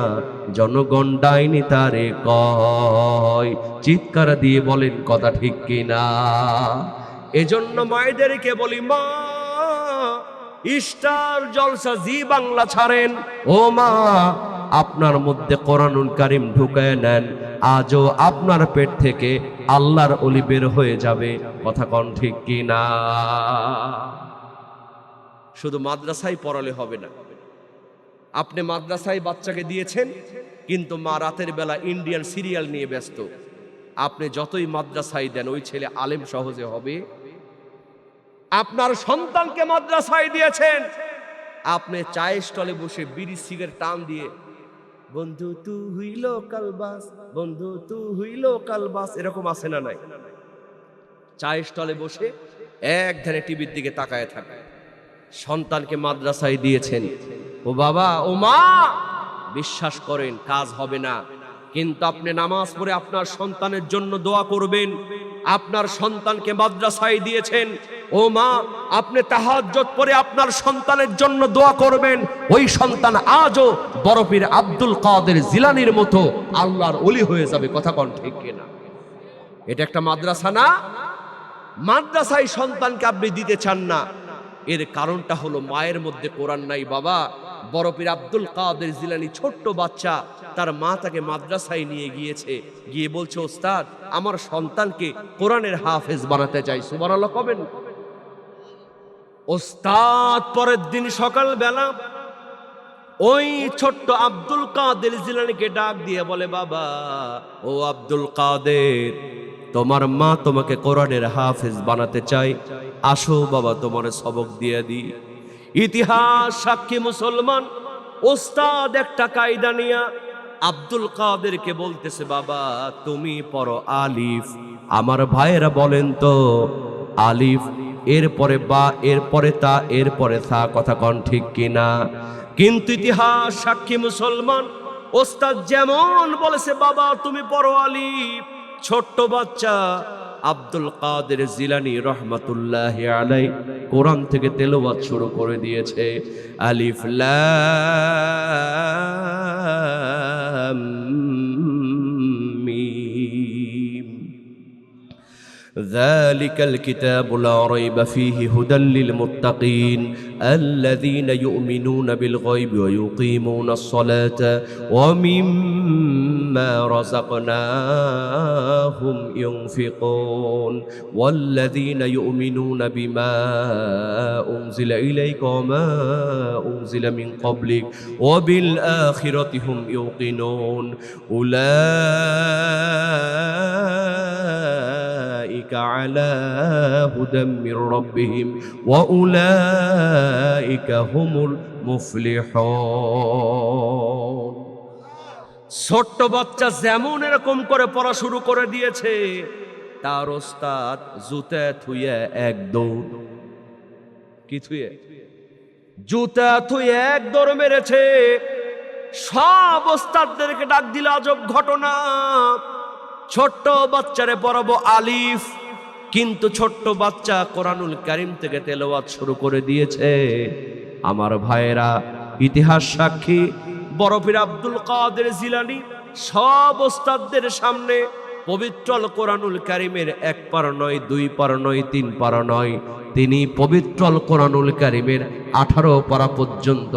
জনগণ ডাইনি তারে কয়। চিৎকার দিয়ে বলেন কথা ঠিক কিনা? এজন্য মায়েদেরকে বলি, মা স্টার জলসা জি বাংলা ছাড়েন, ও মা আপনার মধ্যে কোরআনুল কারীম ঢুকায় নেন, আজও আপনার পেট থেকে আল্লাহর ওলি বের হয়ে যাবে। কথা কোন ঠিক কিনা? শুধু মাদ্রাসায় পড়ালে হবে না। আপনি মাদ্রাসায় বাচ্চাকে দিয়েছেন, কিন্তু মা রাতের বেলা ইন্ডিয়ান সিরিয়াল নিয়ে ব্যস্ত। আপনি যতই মাদ্রাসায় দেন, ওই ছেলে আলেম সহজে হবে? আপনার সন্তানকে মাদ্রাসায় দিয়েছেন, আপনি চায়ের স্টলে বসে বিড়ি সিগারেট টান দিয়ে বন্ধু তু হইল কালবাস, বন্ধু তু হইল কালবাস, এরকম আছে না নাই? চায়ের স্টলে বসে এক ধ্যানে টিভির দিকে তাকায় থাকে। সন্তানকে মাদ্রাসায় দিয়েছেন, ও বাবা ও মা বিশ্বাস করেন কাজ হবে না, কিন্তু আপনি নামাজ পড়ে আপনার সন্তানের জন্য দোয়া করবেন। আপনার সন্তানকে মাদ্রাসায় দিয়েছেন, ও মা আপনি তাহাজ্জুদ পড়ে আপনার সন্তানের জন্য দোয়া করবেন। ওই সন্তান আজও বড় পীর আব্দুল কাদের জিলানীর মতো আল্লাহর ওলি হয়ে যাবে। কথা কোন ঠিক কিনা? এটা একটা মাদ্রাসা না? মাদ্রাসায় সন্তানকে আপনি দিতে চান না, এর কারণটা হলো মায়ের মধ্যে কোরআন নাই। বাবা বড় পীর আব্দুল কাদের জিলানী ছোট্ট বাচ্চা, তার মা তাকে মাদ্রাসায় নিয়ে গিয়েছে, গিয়ে বলছে ওস্তাদ আমার সন্তানকে কোরআনের হাফেজ বানাতে চাই। সুবহানাল্লাহ কবেন? ওস্তাদ পরের দিন সকাল বেলা ওই ছোট্ট আব্দুল কাদের জিলানীকে ডাক দিয়ে বলে, বাবা ও আব্দুল কাদের, তোমার মা তোমাকে কোরআনের হাফেজ বানাতে চাই, আসো বাবা তোমার সবক দিয়ে দি। ইতিহাস সাক্ষী মুসলমান, ওস্তাদ একটা কায়দা নিয়া আব্দুল কাদেরকে বলতেছে, বাবা তুমি পড়ো আলিফ। আমার ভাইয়েরা বলেন তো, আলিফ এরপরে বা, এরপরে তা, এরপরে থা। কথা কোন ঠিক কিনা? কিন্তু ইতিহাস সাক্ষী মুসলমান, ওস্তাদ যেমন বলেছে বাবা তুমি পড়ো আলিফ, ছোট্ট বাচ্চা আব্দুল কাদের জিলানী রহমাতুল্লাহি আলাইহি কোরআন থেকে তেলাওয়াত শুরু করে দিয়েছে। আলিফ লাম মিম ذلك الكتاب لا ريب فيه هدى للمتقين الذين يؤمنون بالغيب ويقيمون الصلاة ومما رزقناهم ينفقون والذين يؤمنون بما أنزل إليك وما أنزل من قبلك وبالآخرة هم يوقنون أولئك على هدى من ربهم وأولئك هم المفلحون। ছোট্ট বাচ্চা যেমন এরকম করে পড়া শুরু করে দিয়েছে, তার ওস্তাদ জুতা থুয়ে এক দৌড়, কি থুয়ে? জুতা থুয়ে এক দৌড় মেরেছে। সব ওস্তাদদেরকে ডাক দিল, আজব ঘটনা, ছোট্ট বাচ্চারে পড়াবো আলিফ, কিন্তু ছোট্ট বাচ্চা কোরআনুল কারীম থেকে তেলাওয়াত শুরু করে দিয়েছে। আমার ভাইয়েরা, ইতিহাস সাক্ষী বড় পীর আব্দুল কাদের জিলানী সব ওস্তাদদের সামনে পবিত্র কোরআনুল কারীমের এক পারা নয়, দুই পারা নয়, তিন পারা নয়, তিনি পবিত্র কোরআনুল কারীমের 18 পারা পর্যন্ত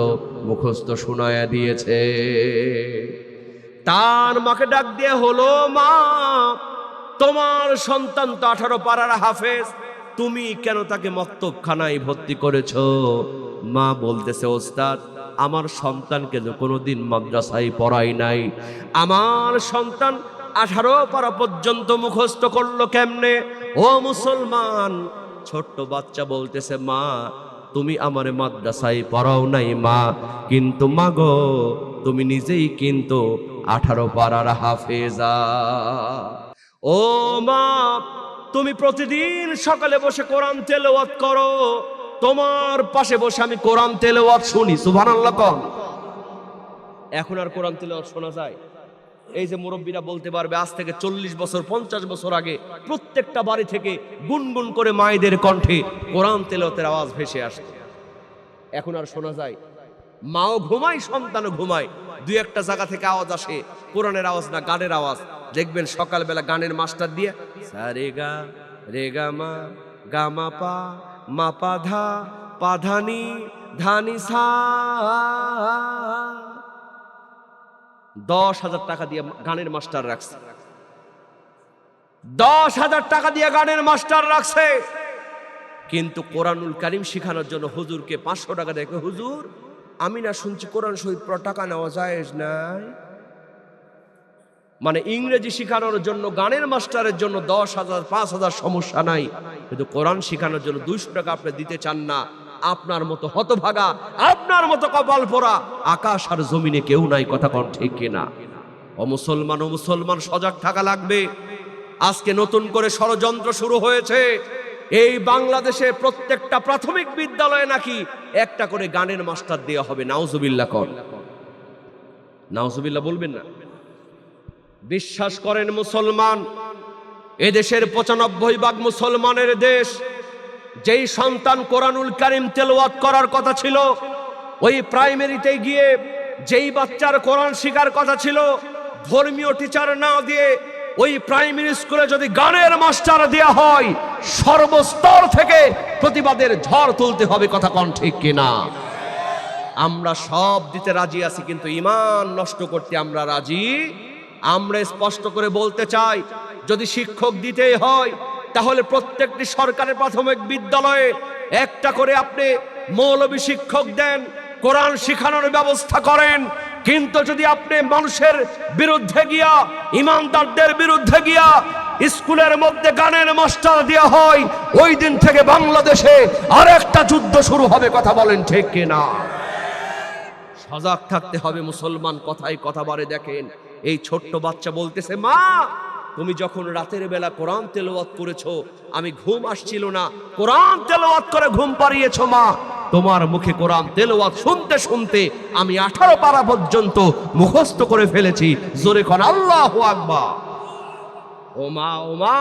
মুখস্থ শোনায়া দিয়েছে। তার মাকে ডাক দিয়ে হলো, মা তোমার সন্তান তো 18 পারার হাফেজ, তুমি কেন তাকে মক্তবখানায় ভর্তি করেছো? মা বলতেছে, ওস্তাদ আমার সন্তানকে তো কোনোদিন মাদ্রাসায় পড়াই নাই, আমার সন্তান 18 পারা পর্যন্ত মুখস্থ করলো কেমনে? ও মুসলমান, ছোট্ট বাচ্চা বলতেছে, মা তুমি আমারে মাদ্রাসায় পড়াও নাই মা, কিন্তু মাগো তুমি নিজেই কিন্তু 18 পারার হাফেজা। ও মা, তুমি প্রতিদিন সকালে বসে কোরআন তেলাওয়াত করো, তোমার পাশে বসে আমি কোরআন তেলাওয়াত শুনি। সুবহানাল্লাহ কোন। এখন আর কোরআন তেলাওয়াত শোনা যায়? এই যে মুরব্বীরা বলতে পারবে, আজ থেকে 40 বছর 50 বছর আগে প্রত্যেকটা বাড়ি থেকে গুনগুন করে মায়েদের কণ্ঠে কোরআন তেলাওয়াতের আওয়াজ ভেসে আসতো। এখন আর শোনা যায়? মাও ঘুমায়, সন্তানও ঘুমায়, দুই একটা জায়গা থেকে আওয়াজ আসে, কোরআনের আওয়াজ না, গানের আওয়াজ। দেখবেন সকালবেলা গানের মাস্টার দিয়ে সা রে গা রে গা মা গা মা পা মা পা ধা পা ধানি ধানি সা, 10,000 টাকা দিয়ে গানের মাস্টার রাখছে, 10,000 টাকা দিয়ে গানের মাস্টার রাখছে। কিন্তু কোরআনুল কারীম শেখানোর জন্য হুজুরকে 500 টাকা দেখে, হুজুর আমি না শুনছি কোরআন শরীফ টাকা নেওয়া জায়েজ নাই। মানে ইংরেজি শেখানোর জন্য গানের মাস্টারের জন্য 10,000 5,000 সমস্যা নাই, কিন্তু কোরআন শেখানোর জন্য 200 টাকা আপনি দিতে চান না। আপনার মতো হতভাগা, আপনার মতো কপাল পোড়া আকাশ আর জমিনে কেউ নাই। কথা কোন ঠিক কিনা? ও মুসলমান সজাগ থাকা লাগবে। আজকে নতুন করে ষড়যন্ত্র শুরু হয়েছে। এই বাংলাদেশে প্রত্যেকটা প্রাথমিক বিদ্যালয়ে নাকি একটা করে গানের মাস্টার দেওয়া হবে। নাউজুবিল্লাহ কোন। নাউজুবিল্লাহ বলবেন না? বিশ্বাস করেন মুসলমান, এদেশের 95% মুসলমানের দেশ। যেই সন্তান কোরআনুল কারীম তেলাওয়াত করার কথা ছিল, ওই প্রাইমারিতে গিয়ে যেই বাচ্চার কোরআন শেখার কথা ছিল, ধর্মীয় টিচার না দিয়ে ওই প্রাইমারি স্কুলে যদি গানের মাস্টার দেয়া হয়, সর্বস্তর থেকে প্রতিবাদের ঝড় তুলতে হবে। কথা কোন ঠিক কিনা? আমরা সব দিতে রাজি আছি, কিন্তু ঈমান নষ্ট করতে আমরা রাজি। আমরা স্পষ্ট করে বলতে চাই, যদি শিক্ষক দিতেই হয় তাহলে প্রত্যেকটি সরকারের প্রাথমিক বিদ্যালয়ে একটা করে আপনি মৌলবী শিক্ষক দেন, কোরআন শেখানোর ব্যবস্থা করেন। কিন্তু যদি আপনি মানুষের বিরুদ্ধে গিয়া, ইমানদারদের বিরুদ্ধে গিয়া স্কুলের মধ্যে গানের মাস্টার দেওয়া হয়, ওই দিন থেকে বাংলাদেশে আরেকটা যুদ্ধ শুরু হবে। কথা বলেন ঠিক কিনা? সজাগ থাকতে হবে মুসলমান। কথায় কথা বারে দেখেন, এই ছোট্ট বাচ্চা বলতেছে, মা তুমি যখন রাতের বেলা কোরআন তেলাওয়াত করেছো, আমি ঘুম আসছিল না, কোরআন তেলাওয়াত করে ঘুম পাড়িয়েছো মা। তোমার মুখে কোরআন তেলাওয়াত শুনতে শুনতে আমি 18 পারা পর্যন্ত মুখস্থ করে ফেলেছি। জোরে কোন আল্লাহু আকবার। ও মা,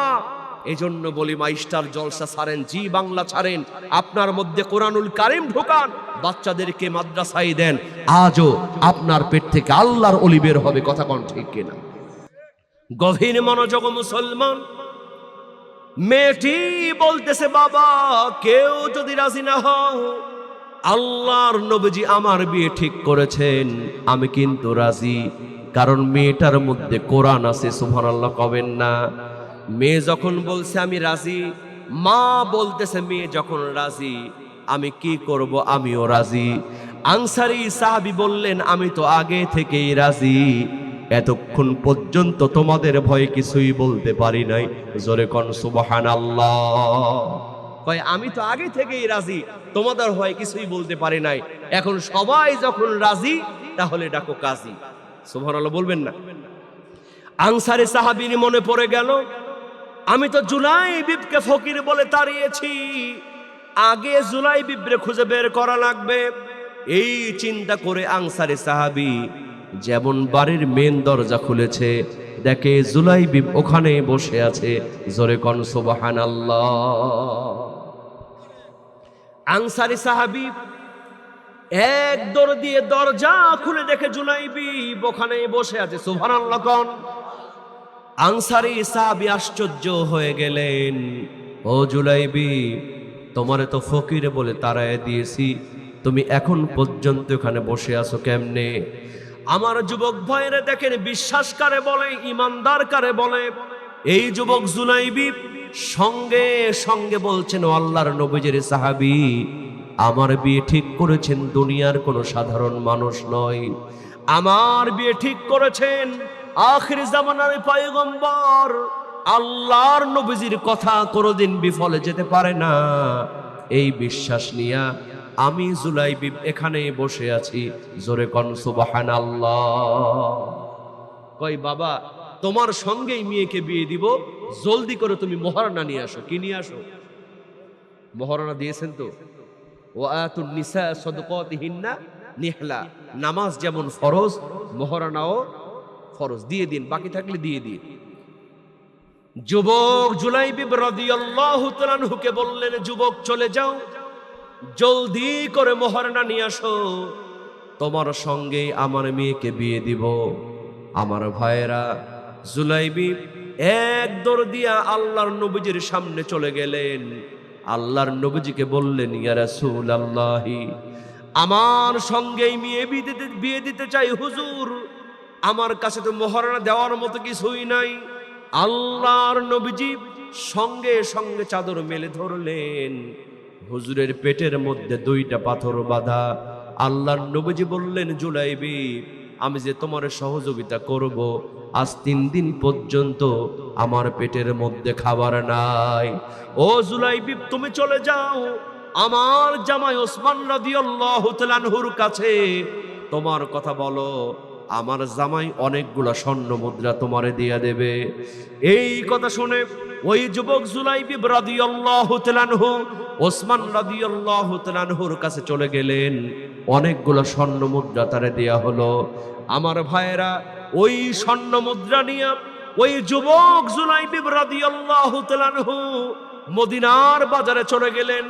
এজন্য বলি মা, স্টার জলসা ছাড়েন, জি বাংলা ছাড়েন, আপনার মধ্যে কোরআনুল কারীম ঢোকান, বাচ্চাদেরকে মাদ্রাসায় দেন। আজও আপনার পেট থেকে আল্লাহর ওলি বের হবে। কথা কোন ঠিক কিনা? গভীর মনোযোগ মুসলমান। মেয়েটি বলতেছে, বাবা কেউ যদি রাজি না হও, আল্লাহর নবীজি আমার বিয়ে ঠিক করেছেন, আমি কিন্তু রাজি, কারণ মেয়েটার মধ্যে কোরআন আছে। সুবহানাল্লাহ কবেন না? মেয়ে যখন বলছে আমি রাজি, মা বলতেছে মেয়ে যখন রাজি আমি কি করব, আমিও রাজি। আনসারী সাহাবী বললেন, আমি তো আগে থেকেই রাজি, এতক্ষণ পর্যন্ত তোমাদের ভয়ে কিছুই বলতে পারি নাই। জোরে কোন সুবহানাল্লাহ। কয় আমি তো আগে থেকেই রাজি, তোমাদের ভয়ে কিছুই বলতে পারি নাই। এখন সবাই যখন রাজি, তাহলে ডাকো কাজী। সুবহানাল্লাহ বলবেন না? আনসারী সাহাবীর মনে পড়ে গেল, আমি তো জুলাইবিবকে ফকির বলে তাড়িয়েছি, আগে জুলাইবিবরে খুঁজে বের করা লাগবে। এই চিন্তা করে আনসারী সাহাবী যেমন বাড়ির মেন দরজা খুলেছে, দেখে জুলাইবিব ওখানে বসে আছে। জোরে কোন সুবহানাল্লাহ। আনসারী সাহাবী এক দৌড় দিয়ে দরজা খুলে দেখে জুলাইবিব ওখানে বসে আছে। সুবহানাল্লাহ কোন। আনসারী সাহাবী আশ্চর্য হয়ে গেলেন, ও জুলাইবিব, তোমারে তো ফকির বলে তাড়ায় দিয়েছি, তুমি এখন পর্যন্ত এখানে বসে আছো কেমনে? আমার যুবক ভাইরা দেখেন, বিশ্বাস কারে বলে, ইমানদার কারে বলে। এই যুবক জুলাইবিব সঙ্গে সঙ্গে বলছেন, ও আল্লাহর নবীজির সাহাবী, আমার বিয়ে ঠিক করেছেন দুনিয়ার কোনো সাধারণ মানুষ নয়, আমার বিয়ে ঠিক করেছেন আখির জামানার পয়গম্বর। আল্লাহর নবীজির কথা কোনোদিন বিফলে যেতে পারে না। এই বিশ্বাস নিয়া আমি জুলাইবিব এখানেই বসে আছি, জোরে কোন সুবহানাল্লাহ। কই বাবা তোমার সঙ্গেই মেয়েকে বিয়ে দিব, জলদি করে তুমি মহারণা নিয়ে আসো। কি নিয়ে আসো? মহারণা দিয়েছেন তো? ওয়াতুন নিসা সাদকাতিহিন্না নিহলা, নামাজ যেমন ফরজ মহারণাও ফরজ, দিয়ে দিন, বাকি থাকলে দিয়ে দিন। যুবক জুলাইবিব রাদিয়াল্লাহু তাআলা আনহুকে বললেন, যুবক চলে যাও, জলদি করে মহারণা নিয়ে আসো, তোমার সঙ্গে আমার মেয়েকে বিয়ে দিব। আমার ভাইয়েরা, জুলাইবিব এক দৌড় দিয়া আল্লাহর নবীজির সামনে চলে গেলেন। আল্লাহর নবীজিকে বললেন, ইয়া রাসূলুল্লাহি, আমার সঙ্গেই মেয়ে বিয়ে দিতে চাই হুজুর, আমার কাছে তো মহারণা দেওয়ার মতো কিছুই নাই। আল্লাহর নবীজি সঙ্গে সঙ্গে চাদর মেলে ধরলেন, হুজুরের পেটের মধ্যে 2টা পাথর বাঁধা। আল্লাহর নবীজি বললেন, জুলাইবিব, আমি যে তোমার সহযোগিতা করব, আজ 3 দিন পর্যন্ত আমার পেটের মধ্যে খাবার নাই। ও জুলাইবিব, তুমি চলে যাও আমার জামাই ওসমান রাদিয়াল্লাহু তাআলা আনহুর কাছে, তোমার কথা বলো, আমার জামাই অনেকগুলা স্বর্ণ মুদ্রা তোমারে দিয়া দেবে। এই কথা শুনে ওই যুবক জুলাইবিব রাদিয়াল্লাহু তাআলা আনহু ওসমান রাদিয়াল্লাহু তাআলা আনহুর কাছে চলে গেলেন। অনেকগুলো স্বর্ণ মুদ্রা তারে দেয়া হলো। আমার ভাইয়েরা, ওই স্বর্ণ মুদ্রা নিয়ে ওই যুবক জুলাইবিব রাদিয়াল্লাহু তাআলা আনহু মদিনার বাজারে চলে গেলেন।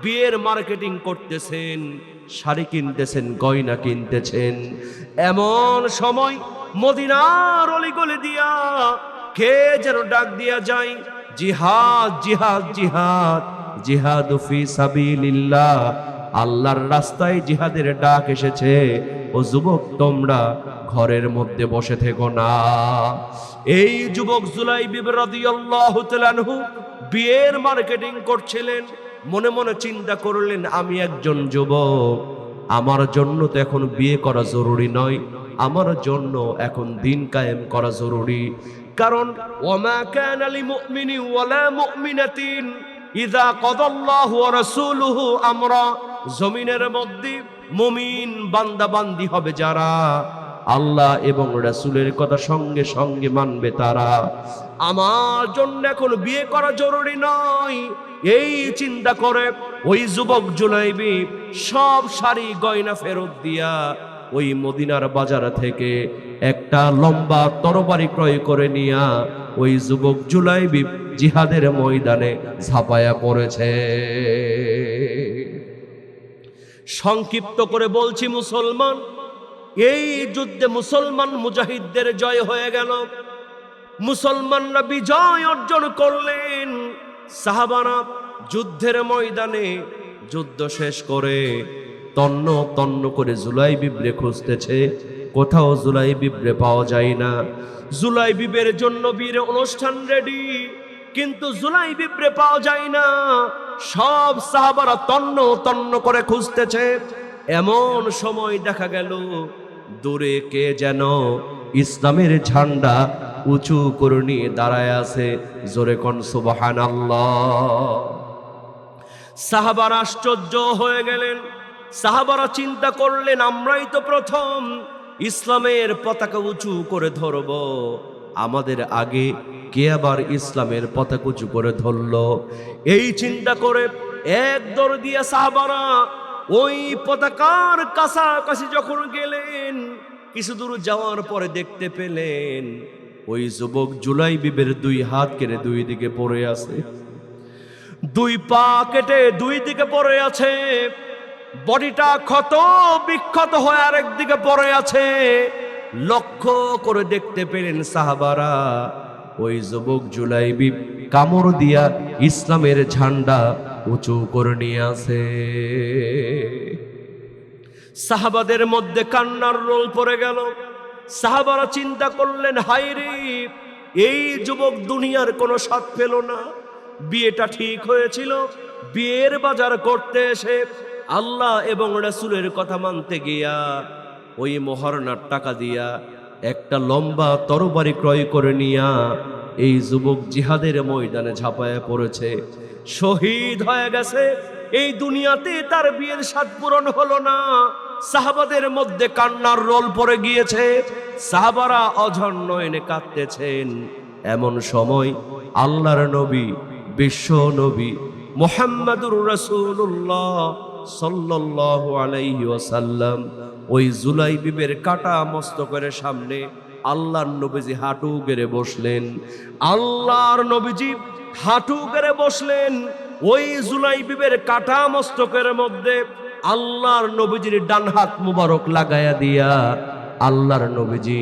বিয়ের মার্কেটিং করতেছেন, শাড়ি কিনতেছেন, গয়না কিনতেছেন। এমন সময় মদিনার অলিগলি দিয়া কে যেন ডাক দিয়া যায়, জিহাদ জিহাদ জিহাদ, জিহাদু ফি সাবিলিল্লাহ, আল্লাহর রাস্তায় জিহাদের ডাক এসেছে। ও যুবক, তোমরা ঘরের মধ্যে বসে থেকো না। এই যুবক জুলাইবিব রাদিয়াল্লাহু তাআলা আনহু বিয়ের মার্কেটিং করছিলেন। মনে মনে চিন্তা করলেন, আমি একজন যুবক, আমার জন্য তো এখন বিয়ে করা জরুরি নয়, আমার জন্য এখন দিন কায়েম করা জরুরি। কারণ ওয়ামা কানা লিমুমিনি ওয়ালা মুমিনাতিন ইযা কাদাল্লাহু ওয়া রাসূলুহু আমরা, জমিনের মধ্যে মুমিন বান্দা বান্দি হবে যারা আল্লাহ এবং রাসূলের কথা সঙ্গে সঙ্গে মানবে তারা। আমার জন্য এখন বিয়ে করা জরুরি নয়, এই চিন্তা করে ওই যুবক জুলাইবিব সব শাড়ি গয়না ফেরত দিয়া ওই মদিনার বাজার থেকে একটা লম্বা তরবারি ক্রয় করে নিয়া ওই যুবক জুলাইবিব জিহাদের ময়দানে ঝাঁপায়া পড়েছে। সংক্ষিপ্ত করে বলছি মুসলমান, এই যুদ্ধে মুসলমান মুজাহিদদের জয় হয়ে গেল, মুসলমানরা বিজয় অর্জন করলেন। সাহাবারা যুদ্ধের ময়দানে যুদ্ধ শেষ করে তন্ন তন্ন করে জুলাইবিবরে খুঁজতেছে, কোথাও জুলাইবিবরে পাওয়া যায় না। জুলাইবিবের জন্য বীর অনুষ্ঠান রেডি, কিন্তু জুলাইবিবরে পাওয়া যায় না। সব সাহাবারা তন্ন তন্ন করে খুঁজতেছে। এমন সময় দেখা গেল দূরে কে যেন ইসলামের ঝান্ডা উঁচু করে নিয়ে দাঁড়ায় আছে, জোরে কোন সুবহানাল্লাহ। সাহাবারা আশ্চর্য হয়ে গেলেন। সাহাবারা চিন্তা করলেন, আমরাই তো প্রথম ইসলামের পতাকা উঁচু করে ধরব, আমাদের আগে কে আবার ইসলামের পতাকা উঁচু করে ধরলো। এই চিন্তা করে এক দৌড় দিয়ে সাহাবারা ওই পতাকার কাছাকাছি যখন গেলেন, কিছু দূর যাওয়ার পরে দেখতে পেলেন ওই যুবক জুলাইবিবের 2 হাত কেটে 2 দিকে পড়ে আছে, 2 পা কেটে 2 দিকে পড়ে আছে, বডিটা ক্ষত বিক্ষত হয়ে আরেক দিকে পড়ে আছে। লক্ষ্য করে দেখতে পেলেন সাহাবারা ওই যুবক জুলাইবিব কামড় দিয়া ইসলামের ঝান্ডা উঁচু করে নিয়ে আছে। সাহাবাদের মধ্যে কান্নার রোল পড়ে গেল। সাহাবারা চিন্তা করলেন, হায়রে, এই যুবক দুনিয়ার কোনো স্বাদ পেল না। বিয়েটা ঠিক হয়েছিল, বিয়ের বাজার করতে এসে আল্লাহ এবং রাসূলের কথা মানতে গিয়া ওই মহারণার টাকা দিয়া একটা লম্বা তরবারি ক্রয় করে নিয়া এই যুবক জিহাদের ময়দানে ঝাঁপায়া পড়েছে, শহীদ হয়ে গেছে। এই দুনিয়াতে তার বিয়ের স্বাদ পূরণ হলো না। সাহাবাদের মধ্যে কান্নার রোল পড়ে গিয়েছে, সাহাবারা অঝর নয়নে কাঁদতেছেন। এমন সময় আল্লাহর নবী, বিশ্ব নবী মুহাম্মাদুর রাসূলুল্লাহ সাল্লাল্লাহু আলাইহি ওয়াসাল্লাম ওই জুলাইবিবের কাটা মস্তকের সামনে আল্লাহর নবীজি হাঁটু গেড়ে বসলেন। আল্লাহর নবীজি হাঁটু গেড়ে বসলেন। ওই জুলাইবিবের কাটা মস্তকের মধ্যে আল্লাহর নবীজির ডান হাত মুবারক লাগায়া দিয়া আল্লাহর নবীজি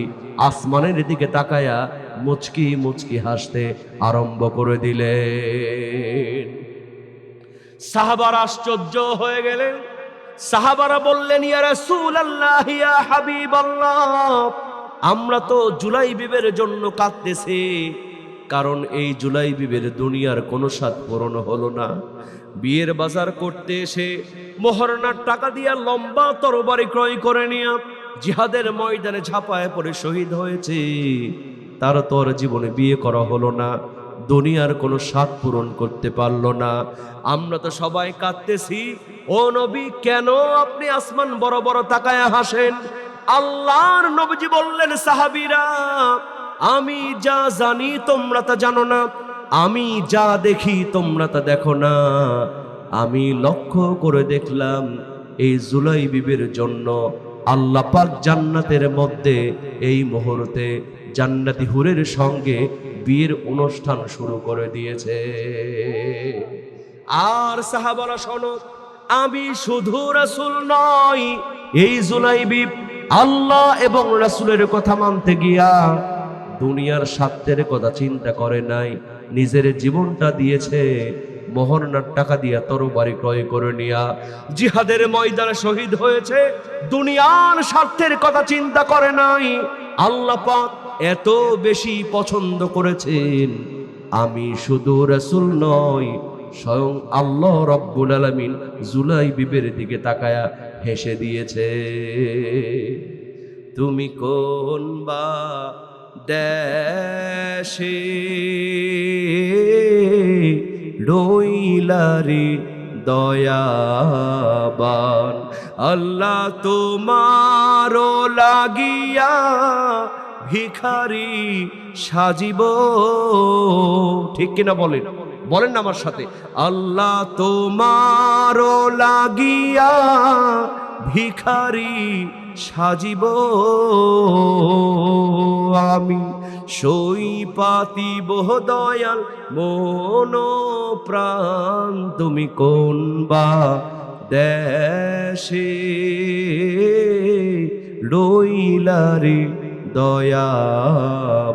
আসমানের দিকে তাকায়া মুচকি মুচকি হাসতে আরম্ভ করে দিলেন। সাহাবারা আশ্চর্য হয়ে গেলেন। সাহাবারা বললেন, ইয়া রাসূলুল্লাহ, ইয়া হাবিবাল্লাহ, আমরা তো জুলাইবিবের জন্য কাঁদতেছি, কারণ এই জুলাইবিবের দুনিয়ার কোনো স্বাদ পূরণ হলো না। বিয়ের বাজার করতে এসে মোহরনার টাকা দিয়া লম্বা তরবারি ক্রয় করে নিয়ে জিহাদের ময়দানে ঝাঁপায় পড়ে শহীদ হয়েছে। তার তো আর জীবনে বিয়ে করা হলো না, দুনিয়ার কোনো স্বাদ পূরণ করতে পারলো না। আমরা তো সবাই কাঁদতেছি। ও নবী, কেন আপনি আসমান বড় বড় তাকায়া হাসেন? আল্লাহর নবীজি বললেন, সাহাবীরা, আমি যা জানি তোমরা তা জানো না, আমি যা দেখি তোমরা তা দেখো না। আমি লক্ষ্য করে দেখলাম এই জুলাইবিবের জন্য আল্লাহ পাক জান্নাতের মধ্যে এই মুহূর্তে জান্নাতি হুরের সঙ্গে বিয়ের অনুষ্ঠান শুরু করে দিয়েছে। আর সাহাবারা শোনো, আমি শুধু রাসূল নই, এই জুলাইবিব আল্লাহ এবং রাসূলের কথা মানতে গিয়া দুনিয়ার স্বার্থের কথা চিন্তা করে নাই, নিজের জীবনটা দিয়েছে। মোহরনার টাকা দিয়া তরবারি ক্রয় করে নিয়া জিহাদের ময়দানে শহীদ হয়েছে, দুনিয়ার স্বার্থের কথা চিন্তা করে নাই। আল্লাহ পাক এত বেশি পছন্দ করেছেন। আমি শুধু রাসূল নই, স্বয়ং আল্লাহ রাব্বুল আলামিন জুলাইবিবের দিকে তাকায়া হেসে দিয়েছে। তুমি কোন বা দেশে রইলারি দয়াবান, আল্লাহ তোমারও লাগিয়া ভিখারি সাজিব। ঠিক কিনা বলেন? বলেন না আমার সাথে, আল্লাহ তোমারও লাগিয়া ভিখারি সাজিব। আমি সই পাতিব দয়াল মন প্রাণ, তুমি কোন বা দেশে রইলারি দয়াবান।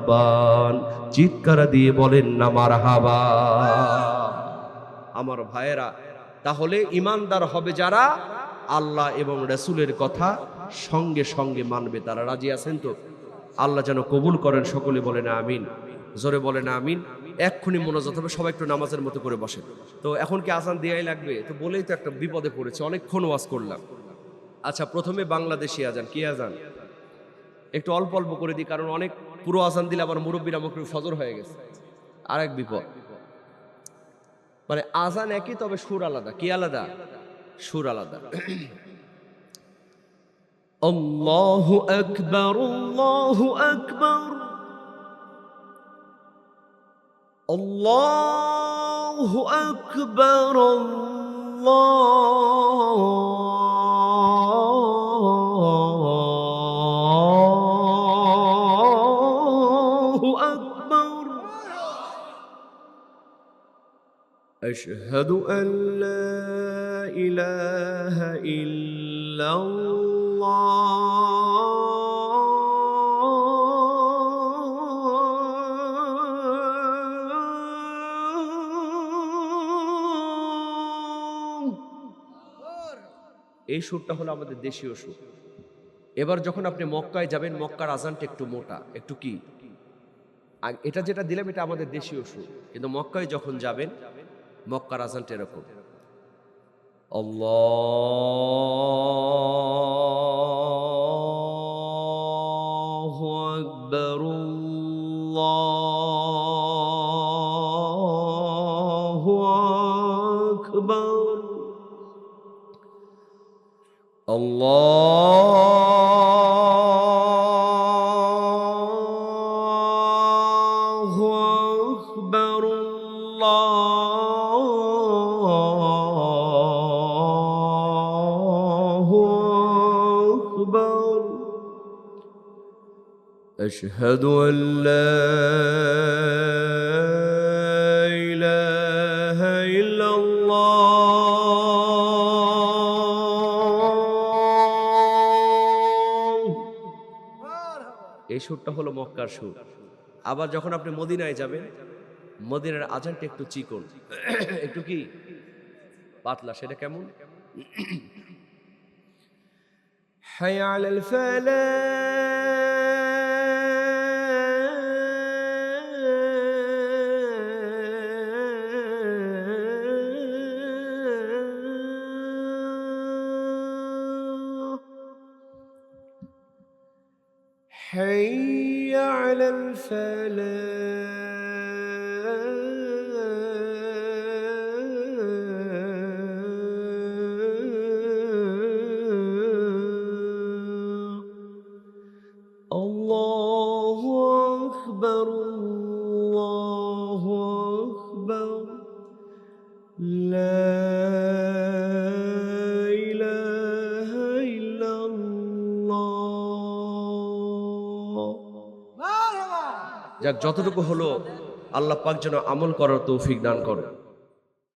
চিৎকার দিয়ে বলেন না মারহাবা। আমার ভাইয়েরা, তাহলে ইমানদার হবে যারা আল্লাহ এবং রাসূলের কথা সঙ্গে সঙ্গে মানবে। তারা রাজি আছেন তো? আল্লাহ যেন কবুল করেন। সকলে বলেন আমিন, জোরে বলেন আমিন। এক্ষুনি মোনাজাত হবে, সবাই একটু নামাজের মতো করে বসেন। তো এখন কি আজান দেয়াই লাগবে? তো বলেই তো একটা বিপদে পড়েছে, অনেকক্ষণ ওয়াজ করলাম। আচ্ছা, প্রথমে বাংলাদেশি আজান। কি আজান? একটু অল্প অল্প করে দিই, কারণ অনেক পুরো আজান দিলে আবার মুরব্বীরা মুখে ফজর হয়ে গেছে, আর এক বিপদ। মানে আজান একই, তবে সুর আলাদা। কি আলাদা? সুর আলাদা। আল্লাহু আকবার, আল্লাহু আকবার, আল্লাহু আকবার, আল্লাহু আকবার। আশহাদু আন লা ইলাহা এই সুরটা হলো আমাদের দেশীয় সুর। এবার যখন আপনি মক্কায় যাবেন, মক্কার আজানটা একটু মোটা, একটু কি, এটা যেটা দিলাম এটা আমাদের দেশীয় সুর, কিন্তু মক্কায় যখন যাবেন মক্কার আজানটা এরকম। আল্লাহু আকবার, আল্লাহু আকবার, আল্লাহু আকবার, আল্লাহু আকবার। আশহাদু আল লা ইলাহা ইল্লাল্লাহ। এই সুরটা হলো মক্কার সুর। আবার যখন আপনি মদিনায় যাবেন, মদিনার আজানটা একটু চিকন, একটু কি পাতলা। সেটা কেমন? হাইয়া আলাল ফালাহ, হাইয়া আলাল ফালাহ। আল্লাহু আকবার, আল্লাহু আকবার। লা ইলাহা ইল্লাল্লাহ। যাক, যতটুকু হলো আল্লাহ পাক যেন আমল করার তৌফিক দান করেন।